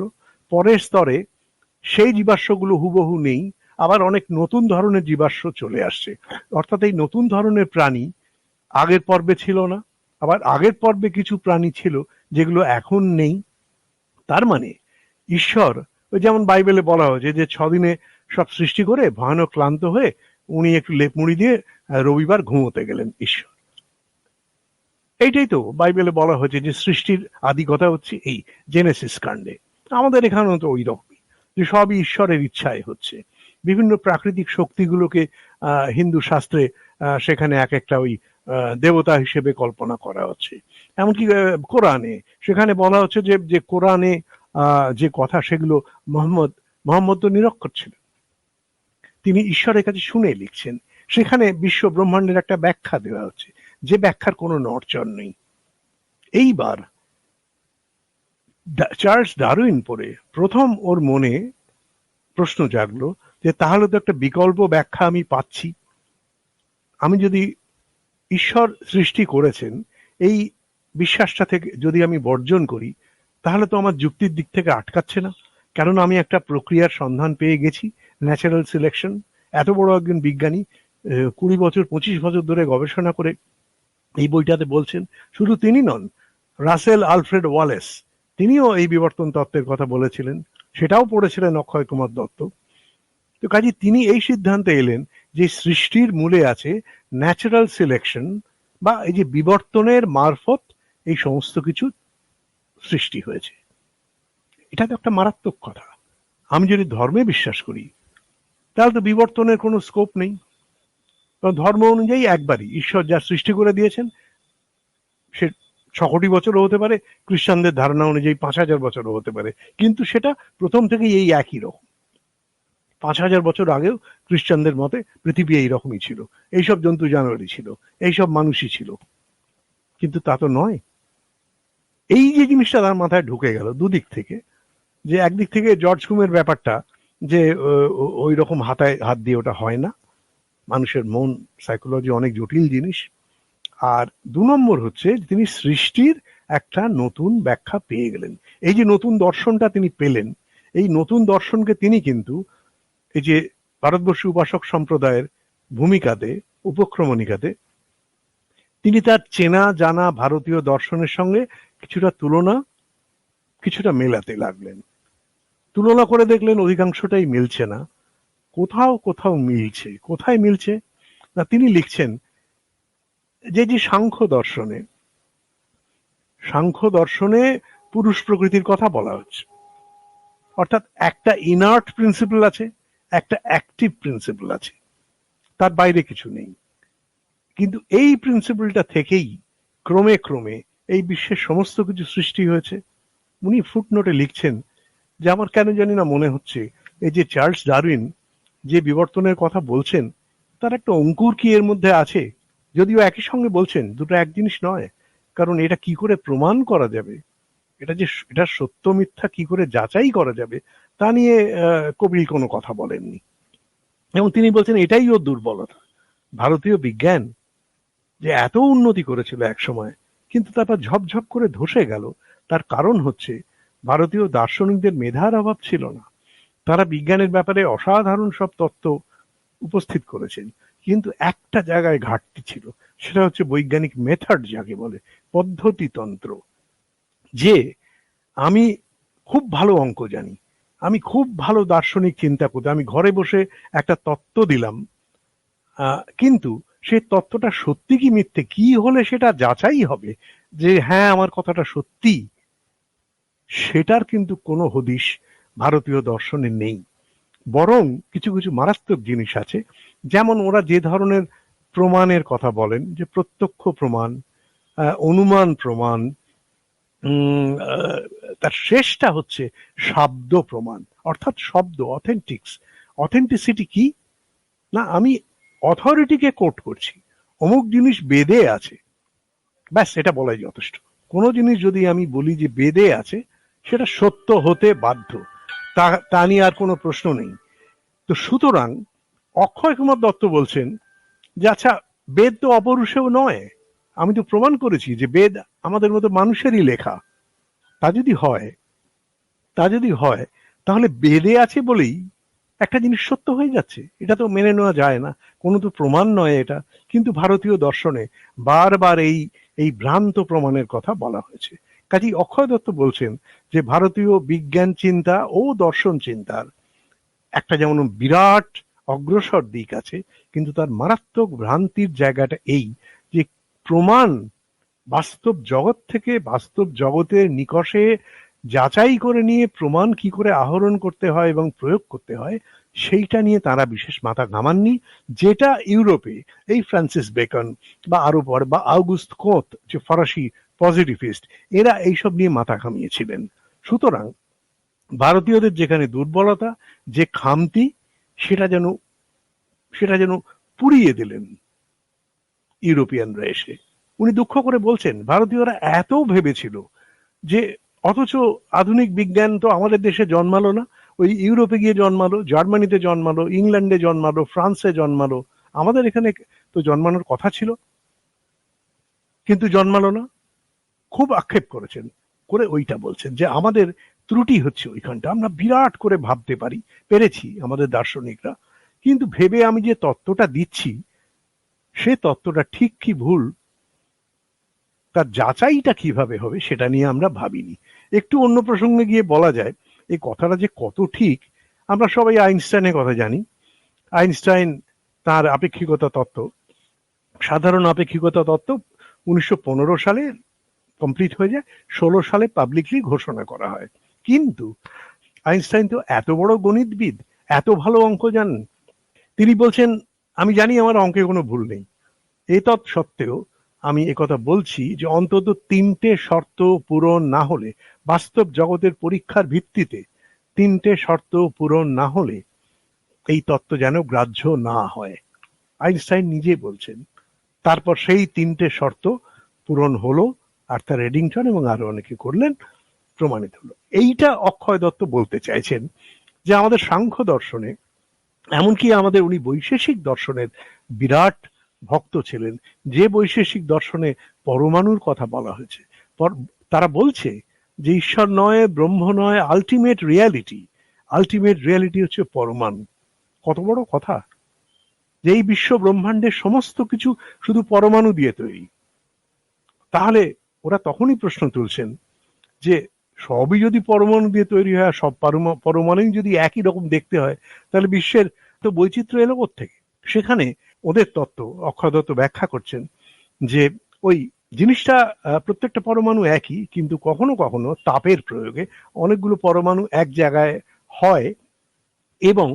পরের স্তরে সেই জীবাশ্মগুলো হুবহু নেই, আবার অনেক নতুন ধরনের জীবাশ্ম চলে আসছে। অর্থাৎ এই নতুন ধরনের প্রাণী আগের পর্বে ছিল না, আবার আগের পর্বে কিছু প্রাণী ছিল যেগুলো এখন নেই। তার মানে ঈশ্বর, ওই যেমন বাইবেলে বলা হয়েছে যে 6 দিনে সব সৃষ্টি করে ভয়ানক ক্লান্ত হয়ে উনি একটু লেপ মুড়ি দিয়ে রবিবার ঘুমোতে গেলেন ঈশ্বর। এইটাই তো বাইবেলে বলা হয়েছে যে সৃষ্টির আদি কথা হচ্ছে এই জেনেসিস কাণ্ডে। আমাদের এখানেও তো ওই রকমই, যে সবই ঈশ্বরের ইচ্ছায় হচ্ছে। বিভিন্ন প্রাকৃতিক শক্তিগুলোকে হিন্দু শাস্ত্রে সেখানে এক একটা ওই দেবতা হিসেবে কল্পনা করা হচ্ছে। এমনকি কোরআনে সেখানে বলা হচ্ছে যে কোরআনে যে কথা, সেগুলো মোহাম্মদ তো নিরক্ষর ছিলেন, তিনি ঈশ্বরের কাছে শুনে লিখছেন। সেখানে বিশ্ব ব্রহ্মাণ্ডের একটা ব্যাখ্যা দেওয়া হচ্ছে, যে ব্যাখ্যার কোনো নড়চড় নেই। এইবার চার্লস ডারউইন পড়ে প্রথম ওর মনে প্রশ্ন জাগলো যে তাহলে তো একটা বিকল্প ব্যাখ্যা আমি পাচ্ছি। আমি যদি ঈশ্বর সৃষ্টি করেছেন এই বিশ্বাসটা থেকে যদি আমি বর্জন করি, তাহলে তো আমার যুক্তির দিক থেকে আটকাচ্ছে না, কারণ আমি একটা প্রক্রিয়ার সন্ধান পেয়ে গেছি, ন্যাচারাল সিলেকশন। এত বড় একজন বিজ্ঞানী 20 বছর 25 বছর ধরে গবেষণা করে এই বইটাতে বলছেন। শুধু তিনি নন, রাসেল আলফ্রেড ওয়ালেস, তিনিও এই বিবর্তন তত্ত্বের কথা বলেছিলেন, সেটাও পড়েছিলেন অক্ষয় কুমার দত্ত। তো কাজে তিনি এই সিদ্ধান্তে এলেন যে সৃষ্টির মূলে আছে ন্যাচারাল সিলেকশন, বা এই যে বিবর্তনের মারফত এই সমস্ত কিছু সৃষ্টি হয়েছে। এটা তো একটা মারাত্মক কথা। আমি যদি ধর্মে বিশ্বাস করি, তাহলে তো বিবর্তনের কোনো স্কোপ নেই, কারণ ধর্ম অনুযায়ী একবারই ঈশ্বর যা সৃষ্টি করে দিয়েছেন, সে 6 কোটি বছরও হতে পারে, খ্রিস্টানদের ধারণা অনুযায়ী 5000 বছরও হতে পারে, কিন্তু সেটা প্রথম থেকেই এই একই রকম। 5,000 বছর আগেও খ্রিস্টানদের মতে পৃথিবী এইরকমই ছিল, এইসব জন্তু জানোয়ারই ছিল, এইসব মানুষই ছিল। কিন্তু তা তো নয়। এই যে জিনিসটা তার মাথায় ঢুকে গেল দুদিক থেকে, যে একদিক থেকে জর্জ হুমের ব্যাপারটা, যে ওই রকম হাতায় হাত দিয়ে ওটা হয় না, মানুষের মন সাইকোলজি অনেক জটিল জিনিস। আর 2 নম্বর হচ্ছে তিনি সৃষ্টির একটা নতুন ব্যাখ্যা পেয়ে গেলেন। এই যে নতুন দর্শনটা তিনি পেলেন, এই নতুন দর্শনকে তিনি কিন্তু এই যে ভারতবর্ষী উপাসক সম্প্রদায়ের ভূমিকাতে, উপক্রমণিকাতে তিনি তার চেনা জানা ভারতীয় দর্শনের সঙ্গে কিছুটা তুলনা, কিছুটা মেলাতে লাগলেন। তুলনা করে দেখলেন অধিকাংশটাই মিলছে না, কোথাও কোথাও মিলছে। কোথায় মিলছে না, তিনি লিখছেন যে যে সাংখ্য দর্শনে পুরুষ প্রকৃতির কথা বলা হচ্ছে, অর্থাৎ একটা ইনার্ট প্রিন্সিপল আছে, একটা অ্যাক্টিভ প্রিন্সিপল আছে, তার বাইরে কিছু নেই। কিন্তু এই প্রিন্সিপলটা থেকেই ক্রমে ক্রমে এই বিশ্বের সমস্ত কিছু সৃষ্টি হয়েছে। উনি ফুটনোটে লিখছেন যে আমার কেন জানি না মনে হচ্ছে এই যে চার্লস ডারউইন যে বিবর্তনের কথা বলছেন, তার একটা অঙ্কুর কি এর মধ্যে আছে, যদিও একই সঙ্গে বলছেন দুটো এক জিনিস নয়। কারণ এটা কি করে প্রমাণ করা যাবে, এটা সত্য মিথ্যা কি করে যাচাই করা যাবে, তা নিয়ে কবিল কোনো কথা বলেননি। এবং তিনি বলছেন এটাই ওর দুর্বলতা। ভারতীয় বিজ্ঞান যে এত উন্নতি করেছিল এক সময়, কিন্তু তারপর ঝপঝপ করে ধসে গেল, তার কারণ হচ্ছে ভারতীয় দার্শনিকদের মেধার অভাব ছিল না। তারা বিজ্ঞানের ব্যাপারে অসাধারণ সব তত্ত্ব উপস্থিত করেছেন, কিন্তু একটা জায়গায় ঘাটতি ছিল, সেটা হচ্ছে বৈজ্ঞানিক মেথড, যাকে বলে পদ্ধতিতন্ত্র। যে আমি খুব ভালো অঙ্ক জানি, আমি খুব ভালো দার্শনিক চিন্তা করতে, আমি ঘরে বসে একটা তত্ত্ব দিলাম, কিন্তু সেই তত্ত্বটা সত্যি কি মিথ্যে, কি হলে সেটা যাচাই হবে যে হ্যাঁ আমার কথাটা সত্যি, সেটার কিন্তু কোনো হদিশ ভারতীয় দর্শনে নেই। বরং কিছু কিছু মারাত্মক জিনিস আছে, যেমন ওরা যে ধরনের প্রমাণের কথা বলেন, যে প্রত্যক্ষ প্রমাণ, অনুমান প্রমাণ, তার শেষটা হচ্ছে শব্দ প্রমাণ, অর্থাৎ শব্দ অথেন্টিসিটি কি না, আমি অথরিটিকে কোট করছি, অমুক জিনিস বেদে আছে, ব্যাস এটা বলাই যথেষ্ট। কোনো জিনিস যদি আমি বলি যে বেদে আছে, সেটা সত্য হতে বাধ্য, তা নিয়ে আর কোনো প্রশ্ন নেই। তো সুতরাং অক্ষয় কুমার দত্ত বলছেন যে আচ্ছা, বেদ তো অপরুষেও নয়, আমি তো প্রমাণ করেছি যে বেদ আমাদের মতো মানুষেরই লেখা। তা যদি হয় তাহলে বেদে আছে বলেই একটা জিনিস সত্য হয়ে যাচ্ছে, এটা তো মেনে নেওয়া যায় না, কোনো তো প্রমাণ নয় এটা। কিন্তু ভারতীয় দর্শনে বারবার এই ভ্রান্ত প্রমাণের কথা বলা হয়েছে। কাজেই অক্ষয় দত্ত বলছেন যে ভারতীয় বিজ্ঞান চিন্তা ও দর্শন চিন্তার একটা যেমন বিরাট অগ্রসর দিক আছে, কিন্তু তার মারাত্মক ভ্রান্তির জায়গাটা এই যে প্রমাণ বাস্তব জগৎ থেকে, বাস্তব জগতের নিকষে যাচাই করে নিয়ে প্রমাণ কি করে আহরণ করতে হয় এবং প্রয়োগ করতে হয়, সেইটা নিয়ে তারা বিশেষ মাথা ঘামাননি। যেটা ইউরোপে এই ফ্রান্সিস বেকন বা আরো পর বা আউগুস্ত কোঁত, যে ফরাসি পজিটিভিস্ট, এরা এইসব নিয়ে মাথা ঘামিয়েছিলেন। সুতরাং ভারতীয়দের যেখানে দুর্বলতা, যে খামতি, সেটা যেন পুড়িয়ে দিলেন ইউরোপিয়ানরা এসে। উনি দুঃখ করে বলছেন ভারতীয়রা এত ভেবেছিল যে, অথচ আধুনিক বিজ্ঞান তো আমাদের দেশে জন্মালো না, ওই ইউরোপে গিয়ে জন্মালো, জার্মানিতে জন্মালো, ইংল্যান্ডে জন্মালো, ফ্রান্সে জন্মালো, আমাদের এখানে তো জন্মানোর কথা ছিল, কিন্তু জন্মালো না। খুব আক্ষেপ করেছেন, করে ওইটা বলছেন যে আমাদের ত্রুটি হচ্ছে ওইখানটা, আমরা বিরাট করে ভাবতে পেরেছি আমাদের দার্শনিকরা, কিন্তু ভেবে আমি যে তত্ত্বটা দিচ্ছি, সে তত্ত্বটা ঠিক কি ভুল, তার যাচাইটা কিভাবে হবে, সেটা নিয়ে আমরা ভাবিনি। একটু অন্য প্রসঙ্গে গিয়ে বলা যায় এই কথাটা যে কত ঠিক, আমরা সবাই আইনস্টাইনের কথা জানি। আইনস্টাইন তার আপেক্ষিকতা তত্ত্ব, সাধারণ আপেক্ষিকতা তত্ত্ব 1915 সালে কমপ্লিট হয়ে যায়, 16 সালে পাবলিকলি ঘোষণা করা হয়। কিন্তু আইনস্টাইন তো এত বড় গণিতবিদ, এত ভালো অঙ্ক জানেন, তিনি বলছেন আমি জানি আমার অঙ্কে কোনো ভুল নেই, এতৎ সত্ত্বেও আমি একথা বলছি যে অন্তত 3টে শর্ত পূরণ না হলে, বাস্তব জগতের পরীক্ষার ভিত্তিতে 3টে শর্ত পূরণ না হলে এই তত্ত্ব যেন গ্রাহ্য না হয়। আইনস্টাইন নিজে বলছেন। তারপর সেই তিনটে শর্ত পূরণ হলো, আর্থার এডিংটন এবং আরো অনেকে করলেন, প্রমাণিত হলো। এইটা অক্ষয় দত্ত বলতে চাইছেন যে আমাদের সাংখ্য দর্শনে, এমনকি আমাদের উনি বৈশেষিক দর্শনের বিরাট ভক্ত ছিলেন, যে বৈশেষিক দর্শনে পরমাণুর কথা বলা হয়েছে, তারা বলছে যে ঈশ্বর নয়, ব্রহ্ম নয়, আলটিমেট রিয়ালিটি হচ্ছে পরমাণু। কত বড় কথা, যে এই বিশ্ব ব্রহ্মাণ্ডের সমস্ত কিছু শুধু পরমাণু দিয়ে তৈরি। তাহলে ওরা তখনই প্রশ্ন তুলছেন যে সবই যদি পরমাণু দিয়ে তৈরি হয়, সব পরমাণুই যদি একই রকম দেখতে হয়, তাহলে বিশ্বের তো বৈচিত্র্য এলো কোত্থেকে? সেখানে ওদের তত্ত্ব অক্ষয় দত্ত ব্যাখ্যা করছেন যে ওই জিনিসটা প্রত্যেকটা পরমাণু একই, কিন্তু কখনো কখনো তাপের প্রয়োগে অনেকগুলো পরমাণু এক জায়গায় হয় এবং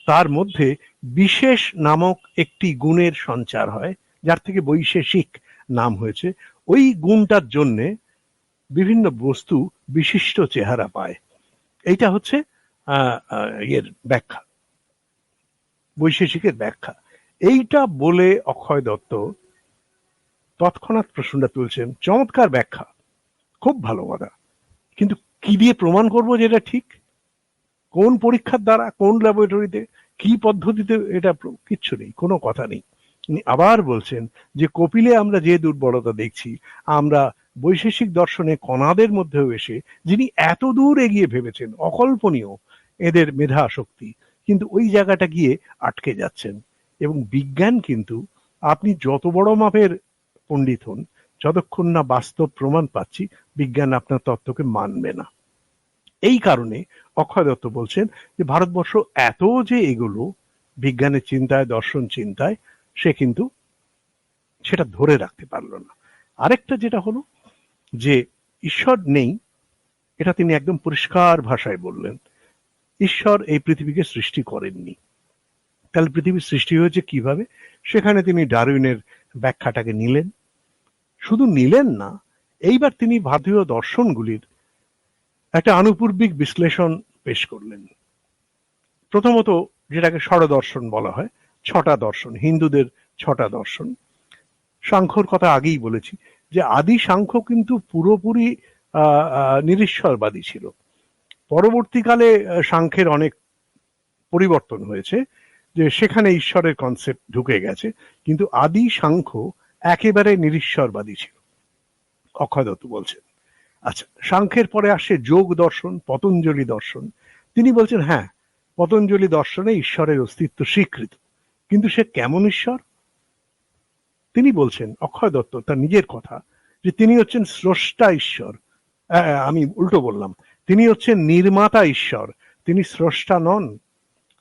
তার মধ্যে বিশেষ নামক একটি গুণের সঞ্চার হয়, যার থেকে বৈশেষিক নাম হয়েছে। ওই গুণটার জন্যে বিভিন্ন বস্তু বিশিষ্ট চেহারা পায়। এইটা হচ্ছে এর ব্যাখ্যা, বৈশেষিকের ব্যাখ্যা। এইটা বলে অক্ষয় দত্ত তৎক্ষণাৎ প্রশ্নটা তুলছেন, চমৎকার ব্যাখ্যা, খুব ভালো কথা, কিন্তু কি দিয়ে প্রমাণ করবো যে এটা ঠিক? কোন পরীক্ষার দ্বারা, কোন ল্যাবরেটরিতে, কি পদ্ধতিতে? এটা কিচ্ছু নেই, কোনো কথা নেই। উনি আবার বলছেন যে কপিলে আমরা যে দুর্বলতা দেখছি, আমরা বৈশেষিক দর্শনে কণাদের মধ্যেও এসে যিনি এত দূর এগিয়ে ভেবেছেন, অকল্পনীয় এদের মেধা শক্তি, কিন্তু ওই জায়গাটা গিয়ে আটকে যাচ্ছেন। এবং বিজ্ঞান কিন্তু আপনি যত বড় মাপের পণ্ডিত হন, যতক্ষণ না বাস্তব প্রমাণ পাচ্ছি, বিজ্ঞান আপনার তত্ত্বকে মানবে না। এই কারণে অক্ষয় দত্ত বলছেন যে ভারতবর্ষ এত যে এগুলো বিজ্ঞানের চিন্তায়, দর্শন চিন্তায়, সে কিন্তু সেটা ধরে রাখতে পারল না। আরেকটা যেটা হলো যে ঈশ্বর নেই, এটা তিনি একদম পরিষ্কার ভাষায় বললেন। ঈশ্বর এই পৃথিবীকে সৃষ্টি করেননি। তাহলে পৃথিবীর সৃষ্টি হয়েছে কিভাবে? সেখানে তিনি ডারউইনের ব্যাখ্যাটাকে নিলেন। শুধু নিলেন না, এইবার তিনি ভারতীয় দর্শনগুলির একটা আনুপূর্বিক বিশ্লেষণ পেশ করলেন। প্রথমত যেটাকে ষড়দর্শন বলা হয়, ছটা দর্শন, হিন্দুদের ছটা দর্শন। সাংখ্যর কথা আগেই বলেছি যে আদি সাংখ্য কিন্তু পুরোপুরি নিরীশ্বরবাদী ছিল। পরবর্তীকালে সাংখ্যের অনেক পরিবর্তন হয়েছে, যে সেখানে ঈশ্বরের কনসেপ্ট ঢুকে গেছে, কিন্তু আদি সাংখ্য একেবারে নিরীশ্বরবাদী ছিল, অক্ষয় দত্ত বলছেন। আচ্ছা, সাংখ্যের পরে আসে যোগ দর্শন, পতঞ্জলি দর্শন। তিনি বলছেন হ্যাঁ, পতঞ্জলি দর্শনে ঈশ্বরের অস্তিত্ব স্বীকৃত, কিন্তু সে কেমন ঈশ্বর? তিনি বলছেন, অক্ষয় দত্ত তার নিজের কথা, যে তিনি হচ্ছেন স্রষ্টা ঈশ্বর। আমি উল্টো বললাম, তিনি হচ্ছেন নির্মাতা ঈশ্বর, তিনি স্রষ্টা নন।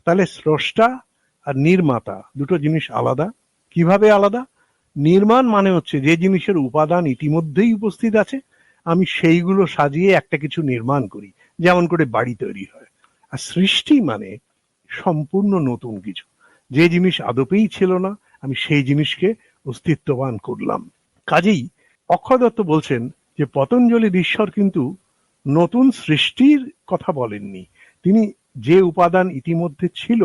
তাহলে স্রষ্টা আর নির্মাতা দুটো জিনিস আলাদা। কিভাবে আলাদা? নির্মাণ মানে হচ্ছে যে জিনিসের উপাদান ইতিমধ্যেই উপস্থিত আছে, আমি সেইগুলো সাজিয়ে একটা কিছু নির্মাণ করি, যেমন করে বাড়ি তৈরি হয়। আর সৃষ্টি মানে সম্পূর্ণ নতুন কিছু, যে জিনিস আদপেই ছিল না, আমি সেই জিনিসকে অস্তিত্ববান করলাম। কাজেই অক্ষয় দত্ত বলছেন যে পতঞ্জলির ঈশ্বর কিন্তু নতুন সৃষ্টির কথা বলেননি, তিনি যে উপাদান ইতিমধ্যে ছিল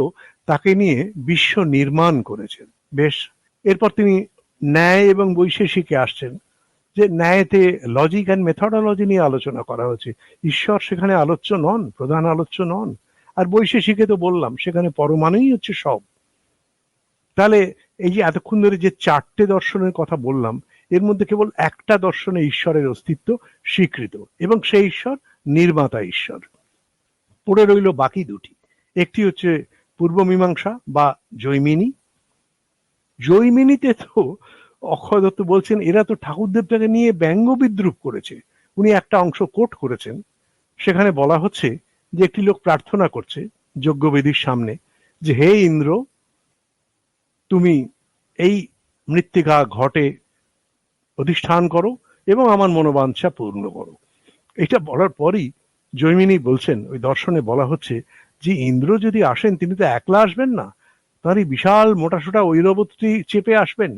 তাকে নিয়ে বিশ্ব নির্মাণ করেছেন। বেশ, এরপর তিনি ন্যায় এবং বৈশেষিকে আসছেন, যে ন্যায়তে লজিক অ্যান্ড মেথডোলজি নিয়ে আলোচনা করা হয়েছে, ঈশ্বর সেখানে আলোচ্য নন, প্রধান আলোচ্য নন। আর বৈশেষিকে তো বললাম, সেখানে পরমাণুই হচ্ছে সব। তাহলে এই যে এতক্ষণ ধরে যে চারটে দর্শনের কথা বললাম, এর মধ্যে কেবল একটা দর্শনে ঈশ্বরের অস্তিত্ব স্বীকৃত, এবং সেই ঈশ্বর নির্মাতা ঈশ্বর। পড়ে রইল বাকি দুটি। একটি হচ্ছে পূর্ব মীমাংসা বা জৈমিনী। জৈমিনীতে তো অক্ষয় দত্ত বলছেন এরা তো ঠাকুরদেবটাকে নিয়ে ব্যঙ্গ বিদ্রুপ করেছে। উনি একটা অংশ কোট করেছেন, সেখানে বলা হচ্ছে যে একটি লোক প্রার্থনা করছে যজ্ঞবেদীর সামনে যে হে ইন্দ্র, তুমি এই মৃত্তিকা ঘটে অধিষ্ঠান করো এবং আমার মনোবাঞ্ছা পূর্ণ করো। এটা বলার পরই জৈমিনী বলছেন, ওই দর্শনে বলা হচ্ছে যে ইন্দ্র যদি আসেন, তিনি তো একলা আসবেন না, তার এই বিশাল মোটাসোটা ঐরাবতটি চেপে আসবেন,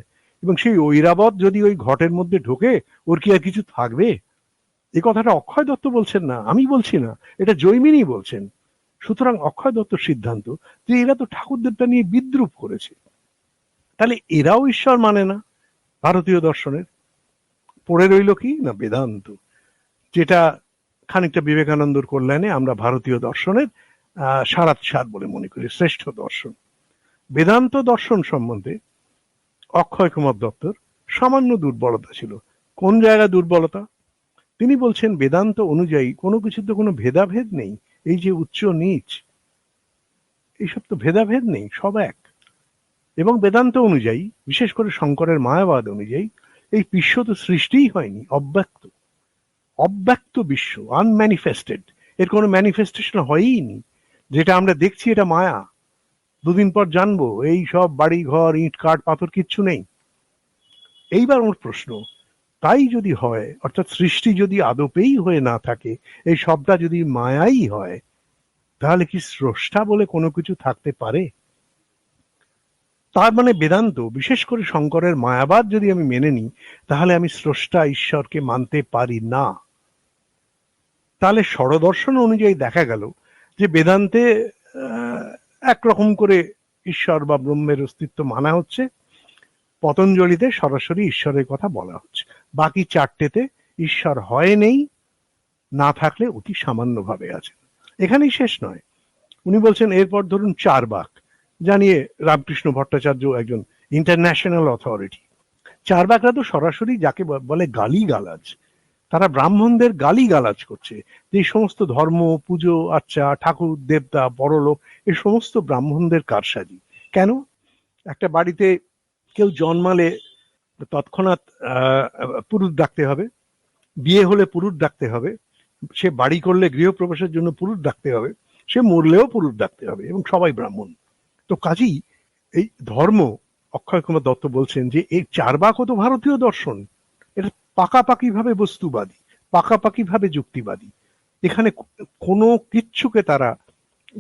এবং সেই ঐরাবত যদি ওই ঘটের মধ্যে ঢোকে, ওর কি আর কিছু থাকবে? এই কথাটা অক্ষয় দত্ত বলছেন না, আমি বলছি না, এটা জৈমিনী বলছেন। সুতরাং অক্ষয় দত্তর সিদ্ধান্ত যে এরা তো ঠাকুরদেবতা নিয়ে বিদ্রূপ করেছে, তাহলে এরাও ঈশ্বর মানে না ভারতীয় দর্শনের। পড়ে রইল কি না বেদান্ত, যেটা খানিকটা বিবেকানন্দর কল্যাণে আমরা ভারতীয় দর্শনের সারাৎসার বলে মনে করি, শ্রেষ্ঠ দর্শন। বেদান্ত দর্শন সম্বন্ধে অক্ষয় কুমার দত্তর সামান্য দুর্বলতা ছিল। কোন জায়গা দুর্বলতা? তিনি বলছেন বেদান্ত অনুযায়ী কোনো কিছুতে কোনো ভেদাভেদ নেই। এই যে উচ্চ নিচ, এইসব তো ভেদাভেদ নেই, সব এক। এবং বেদান্ত অনুযায়ী, বিশেষ করে শঙ্করের মায়াবাদ অনুযায়ী, এই বিশ্ব তো সৃষ্টিই হয়নি, অব্যক্ত। অব্যক্ত বিশ্ব, আনম্যানিফেস্টেড, এর কোনো ম্যানিফেস্টেশন হয়ইনি। যেটা আমরা দেখছি এটা মায়া। দুদিন পর জানবো এই সব বাড়ি ঘর ইট কাঠ পাথর কিচ্ছু নেই। এইবার ওর প্রশ্ন, তাই যদি হয়, অর্থাৎ সৃষ্টি যদি আদপেই হয়ে না থাকে, এই সবটা যদি মায়াই হয়, তাহলে কি স্রষ্টা বলে কোনো কিছু থাকতে পারে? তার মানে বেদান্ত, বিশেষ করে শঙ্করের মায়াবাদ যদি আমি মেনে নিই, তাহলে আমি স্রষ্টা ঈশ্বরকে মানতে পারি না। তাহলে ষড়দর্শন অনুযায়ী দেখা গেল যে বেদান্তে একরকম করে ঈশ্বর বা ব্রহ্মের অস্তিত্ব মানা হচ্ছে, পতঞ্জলিতে সরাসরি ঈশ্বরের কথা বলা হচ্ছে, বাকি চারটেতে ঈশ্বর হয় নেই, না থাকলে অতি সামান্য ভাবে আছে। এখানেই শেষ নয়, উনি বলছেন এরপর ধরুন চারবাক, জানিয়ে রামকৃষ্ণ ভট্টাচার্য একজন ইন্টারন্যাশনাল অথরিটি। চারবাকরা তো সরাসরি যাকে বলে গালি গালাজ, তারা ব্রাহ্মণদের গালি গালাজ করছে যে এই সমস্ত ধর্ম, পুজো আচ্ছা, ঠাকুর দেবতা, বড়লোক, এ সমস্ত ব্রাহ্মণদের কারসাজি। কেন? একটা বাড়িতে কেউ জন্মালে তৎক্ষণাৎ পুরুষ ডাকতে হবে, বিয়ে হলে পুরুষ ডাকতে হবে, সে বাড়ি করলে গৃহপ্রবেশের জন্য পুরুষ ডাকতে হবে, সে মরলেও পুরুষ ডাকতে হবে, এবং সবাই ব্রাহ্মণ। তো কাজেই এই ধর্ম, অক্ষয় কুমার দত্ত বলছেন যে এই চারবাকও তো ভারতীয় দর্শন। এটা পাকাপাকি ভাবে বস্তুবাদী, পাকাপাকি ভাবে যুক্তিবাদী। এখানে কোনো কিচ্ছুকে তারা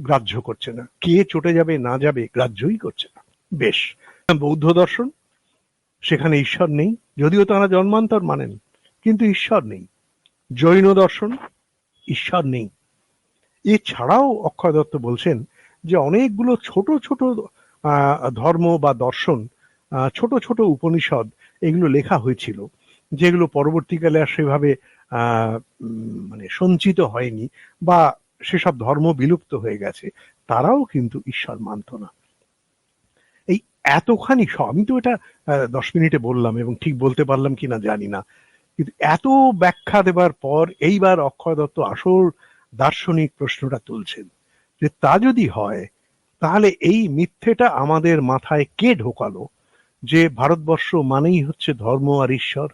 গ্রাহ্য করছে না, কে চটে যাবে না যাবে গ্রাহ্যই করছে না। বেশ, বৌদ্ধ দর্শন, সেখানে ঈশ্বর নেই, যদিও তারা জন্মান্তর মানেন, কিন্তু ঈশ্বর নেই। জৈন দর্শন, ঈশ্বর নেই। এছাড়াও অক্ষয় দত্ত বলছেন যে অনেকগুলো ছোট ছোট ধর্ম বা দর্শন, ছোট ছোট উপনিষদ, এগুলো লেখা হয়েছিল, যেগুলো পরবর্তীকালে আর সেভাবে মানে সঞ্চিত হয়নি, বা সেসব ধর্ম বিলুপ্ত হয়ে গেছে, তারাও কিন্তু ঈশ্বর মানত না। এই এতখানি, আমি তো এটা 10 মিনিটে বললাম এবং ঠিক বলতে পারলাম কিনা জানি না, কিন্তু এত ব্যাখ্যা দেবার পর এইবার অক্ষয় দত্ত আসল দার্শনিক প্রশ্নটা তুলছেন যে তা যদি হয়, তাহলে এই মিথ্যেটা আমাদের মাথায় কে ঢোকালো যে ভারতবর্ষ মানেই হচ্ছে ধর্ম আর ঈশ্বর,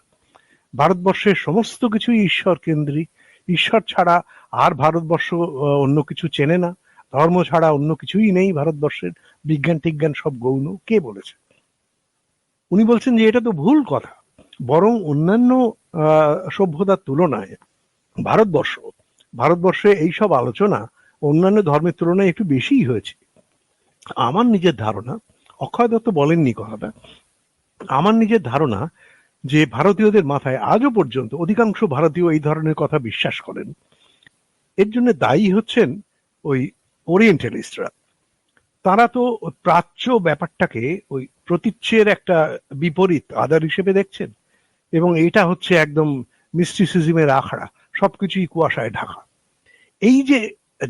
ভারতবর্ষের সমস্ত কিছুই ঈশ্বর কেন্দ্রিক, ঈশ্বর ছাড়া আর ভারতবর্ষ অন্য কিছু চেনে না, ধর্ম ছাড়া অন্য কিছুই নেই ভারতবর্ষের, বিজ্ঞান টিজ্ঞান সব গৌণ। কে বলেছে? উনি বলছেন যে এটা তো ভুল কথা, বরং অন্যান্য সভ্যতার তুলনায় ভারতবর্ষে এইসব আলোচনা অন্যান্য ধর্মের তুলনায় একটু বেশিই হয়েছে। আমার নিজের ধারণা, অক্ষয় দত্ত বলেননি কথাটা, আমার নিজের ধারণা যে ভারতীয়দের মাথায় আজও পর্যন্ত অধিকাংশ ভারতীয় এই ধরনের কথা বিশ্বাস করেন। এর জন্য দায়ী হচ্ছেন ওই ওরিয়েন্টালিস্টরা। তারা তো প্রাচ্য ব্যাপারটাকে ওই প্রতীচ্যের একটা বিপরীত আধার হিসেবে দেখছেন, এবং এটা হচ্ছে একদম মিস্টিসিজমের আখড়া, সবকিছুই কুয়াশায় ঢাকা। এই যে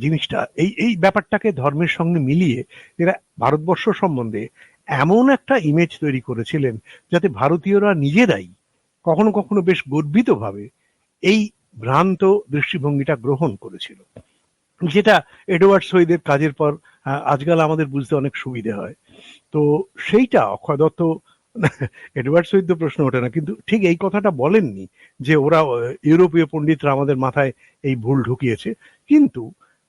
জিনিসটা, এই ব্যাপারটাকে ধর্মের সঙ্গে মিলিয়ে এরা ভারতবর্ষ সম্বন্ধে এমন একটা ইমেজ তৈরি করেছিলেন যাতে ভারতীয়রা নিজেরাই কখনো কখনো বেশ গর্বিত ভাবে এই ভ্রান্ত দৃষ্টিভঙ্গিটা গ্রহণ করেছিল, যেটা এডওয়ার্ড সইদের কাজের পর আজকাল আমাদের বুঝতে অনেক সুবিধে হয়। তো সেইটা অক্ষয় দত্ত, এডওয়ার্ড সইদ তো প্রশ্ন ওঠে না, কিন্তু ঠিক এই কথাটা বলেননি যে ওরা ইউরোপীয় পণ্ডিতরা আমাদের মাথায় এই ভুল ঢুকিয়েছে, কিন্তু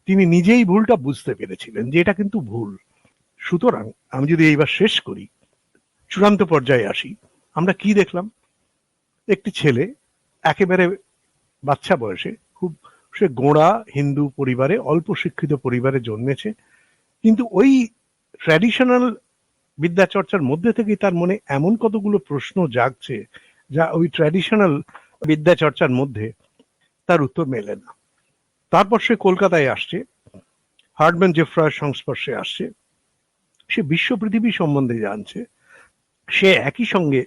তিনি নিজেই ভুলটা বুঝতে পেরেছিলেন যে এটা কিন্তু ভুল। সুতরাং আমি যদি এইবার শেষ করি, চূড়ান্ত পর্যায়ে আসি, আমরা কি দেখলাম? একটি ছেলে একেবারে বাচ্চা বয়সে, খুব সে গোঁড়া হিন্দু পরিবারে, অল্প শিক্ষিত পরিবারে জন্মেছে, কিন্তু ওই ট্র্যাডিশনাল বিদ্যাচর্চার মধ্যে থেকেই তার মনে এমন কতগুলো প্রশ্ন জাগছে যা ওই ট্র্যাডিশনাল বিদ্যাচর্চার মধ্যে তার উত্তর মেলে না। তারপর সে কলকাতায় আসছে, হার্ডম্যান জেফ্রয়ের সংস্পর্শে আসছে, সে বিশ্ব পৃথিবী সম্বন্ধে জানছে, সে একই সঙ্গে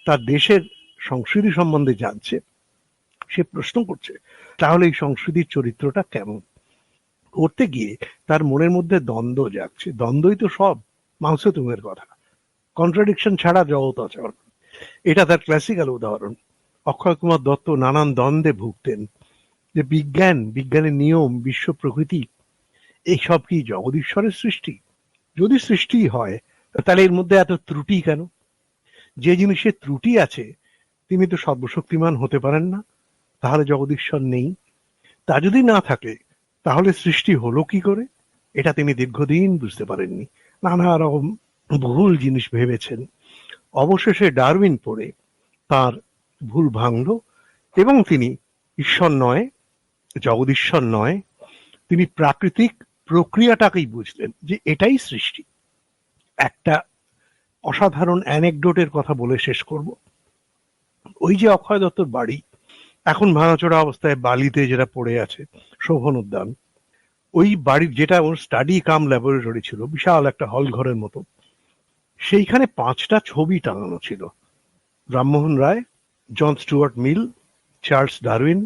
তার দেশের সংস্কৃতি সম্বন্ধে জানছে, সে প্রশ্ন করছে তাহলে এই সংস্কৃতির চরিত্রটা কেমন। করতে গিয়ে তার মনের মধ্যে দ্বন্দ্ব জাগছে, দ্বন্দ্বই তো সব, মাংসতুমের কথা, কন্ট্রাডিকশন ছাড়া জগৎ অচল। এটা তার ক্লাসিক্যাল উদাহরণ। অক্ষয় কুমার দত্ত নানান দ্বন্দ্বে ভুগতেন যে বিজ্ঞানের নিয়ম, বিশ্ব প্রকৃতি এইসব কি জগদীশ্বরের সৃষ্টি? যদি সৃষ্টি হয় তাহলে এর মধ্যে এত ত্রুটি কেন? যে জিনিসের ত্রুটি আছে তিনি তো সর্বশক্তিমান হতে পারেন না, তাহলে জগদীশ্বর নেই। তা যদি না থাকে তাহলে সৃষ্টি হলো কি করে? এটা তিনি দীর্ঘদিন বুঝতে পারেননি, নানা রকম ভুল জিনিস ভেবেছেন। অবশেষে ডারউইন পড়ে তার ভুল ভাঙল এবং তিনি ঈশ্বর নয়, জগদীশ্বর নয়, তিনি প্রাকৃতিক প্রক্রিয়াটাকেই বুঝলেন যে এটাই সৃষ্টি। একটা অসাধারণ অ্যানেকডোটের কথা বলে শেষ করব। ওই যে অক্ষয় দত্তর বাড়ি এখন ভাঙাচোরা অবস্থায় বালিতে যেটা পড়ে আছে, শোভন উদ্যান, ওই বাড়ির যেটা ওর স্টাডি কাম ল্যাবরেটরি ছিল, বিশাল একটা হল ঘরের মতো, সেইখানে 5টা ছবি টাঙানো ছিল। Rammohan Roy, John Stuart Mill, Charles Darwin,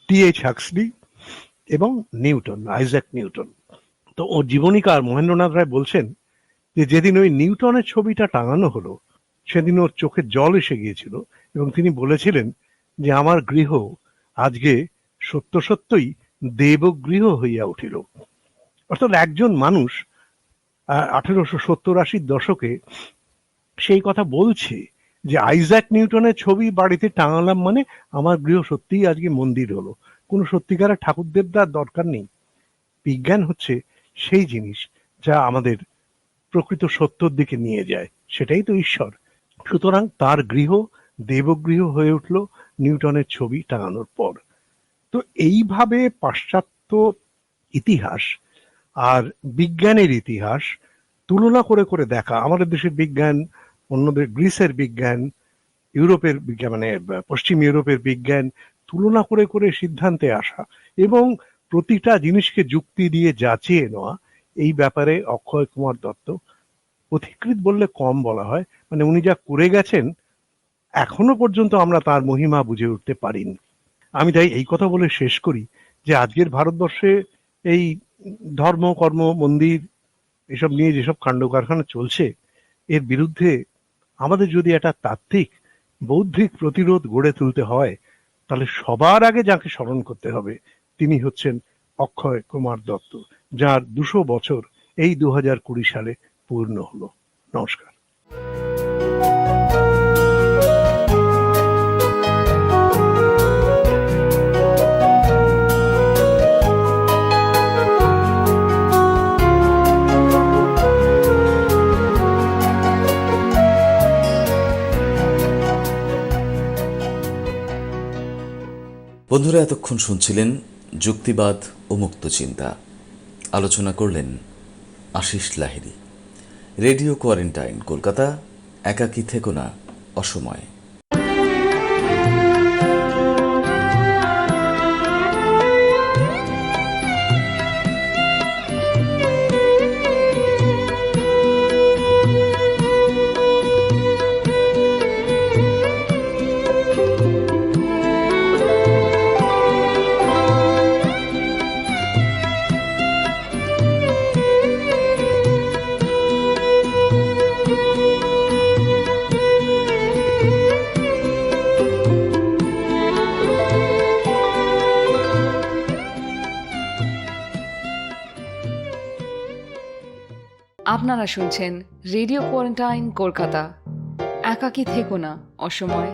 T H. Huxley এবং নিউটন, আইজ্যাক নিউটন। তো ওর জীবনীকার মহেন্দ্রনাথ রায় বলছেন যে যেদিন ওই নিউটনের ছবিটা টাঙানো হলো সেদিন ওর চোখে জল এসে গিয়েছিল এবং তিনি বলেছিলেন যে আমার গৃহ আজকে সত্য সত্যই দেবগৃহ হইয়া উঠিল। অর্থাৎ একজন মানুষ 1870-80 দশকে সেই কথা বলছে যে আইজ্যাক নিউটনের ছবি বাড়িতে টাঙালাম মানে আমার গৃহ সত্যিই আজকে মন্দির হলো। কোনো সত্যিকারের ঠাকুর দেবতার দরকার নেই। বিজ্ঞান হচ্ছে সেই জিনিস যা আমাদের প্রকৃত সত্যর দিকে নিয়ে যায়, সেটাই তো ঈশ্বর। সুতরাং তার গৃহ দেবগৃহ হয়ে উঠল নিউটনের ছবি টাঙানোর পর। তো এইভাবে পাশ্চাত্য ইতিহাস আর বিজ্ঞানের ইতিহাস তুলনা করে করে দেখা, আমাদের দেশের বিজ্ঞান, অন্যদের গ্রিসের বিজ্ঞান, ইউরোপের বিজ্ঞান মানে পশ্চিম ইউরোপের বিজ্ঞান, তুলনা করে করে সিদ্ধান্তে আসা এবং প্রতিটা জিনিসকে যুক্তি দিয়ে যাচিয়ে নেওয়া, এই ব্যাপারে অক্ষয় কুমার দত্ত পথিকৃৎ বললে কম বলা হয়। মানে উনি যা করে গেছেন এখনো পর্যন্ত আমরা তার মহিমা বুঝে উঠতে পারিনি। আমি তাই এই কথা বলে শেষ করি যে আজকের ভারতবর্ষে এই ধর্ম, কর্ম, মন্দির এসব নিয়ে যেসব কাণ্ড কারখানা চলছে, এর বিরুদ্ধে আমাদের যদি একটা তাত্ত্বিক বৌদ্ধিক প্রতিরোধ গড়ে তুলতে হয় তাহলে সবার আগে যাকে স্মরণ করতে হবে তিনি হচ্ছেন অক্ষয় কুমার দত্ত, যার 200 বছর এই 2020 সালে পূর্ণ হলো। নমস্কার। বন্ধুরা, এতক্ষণ শুনছিলেন যুক্তিবাদ ও মুক্ত চিন্তা। আলোচনা করলেন আশিস লাহিড়ী। Radio quarantine, Kolkata. একাকী থেকো না অসময়ে। আপনারা শুনছেন রেডিও কোয়ারেন্টাইন কলকাতা। একাকী থেকো না অসময়ে।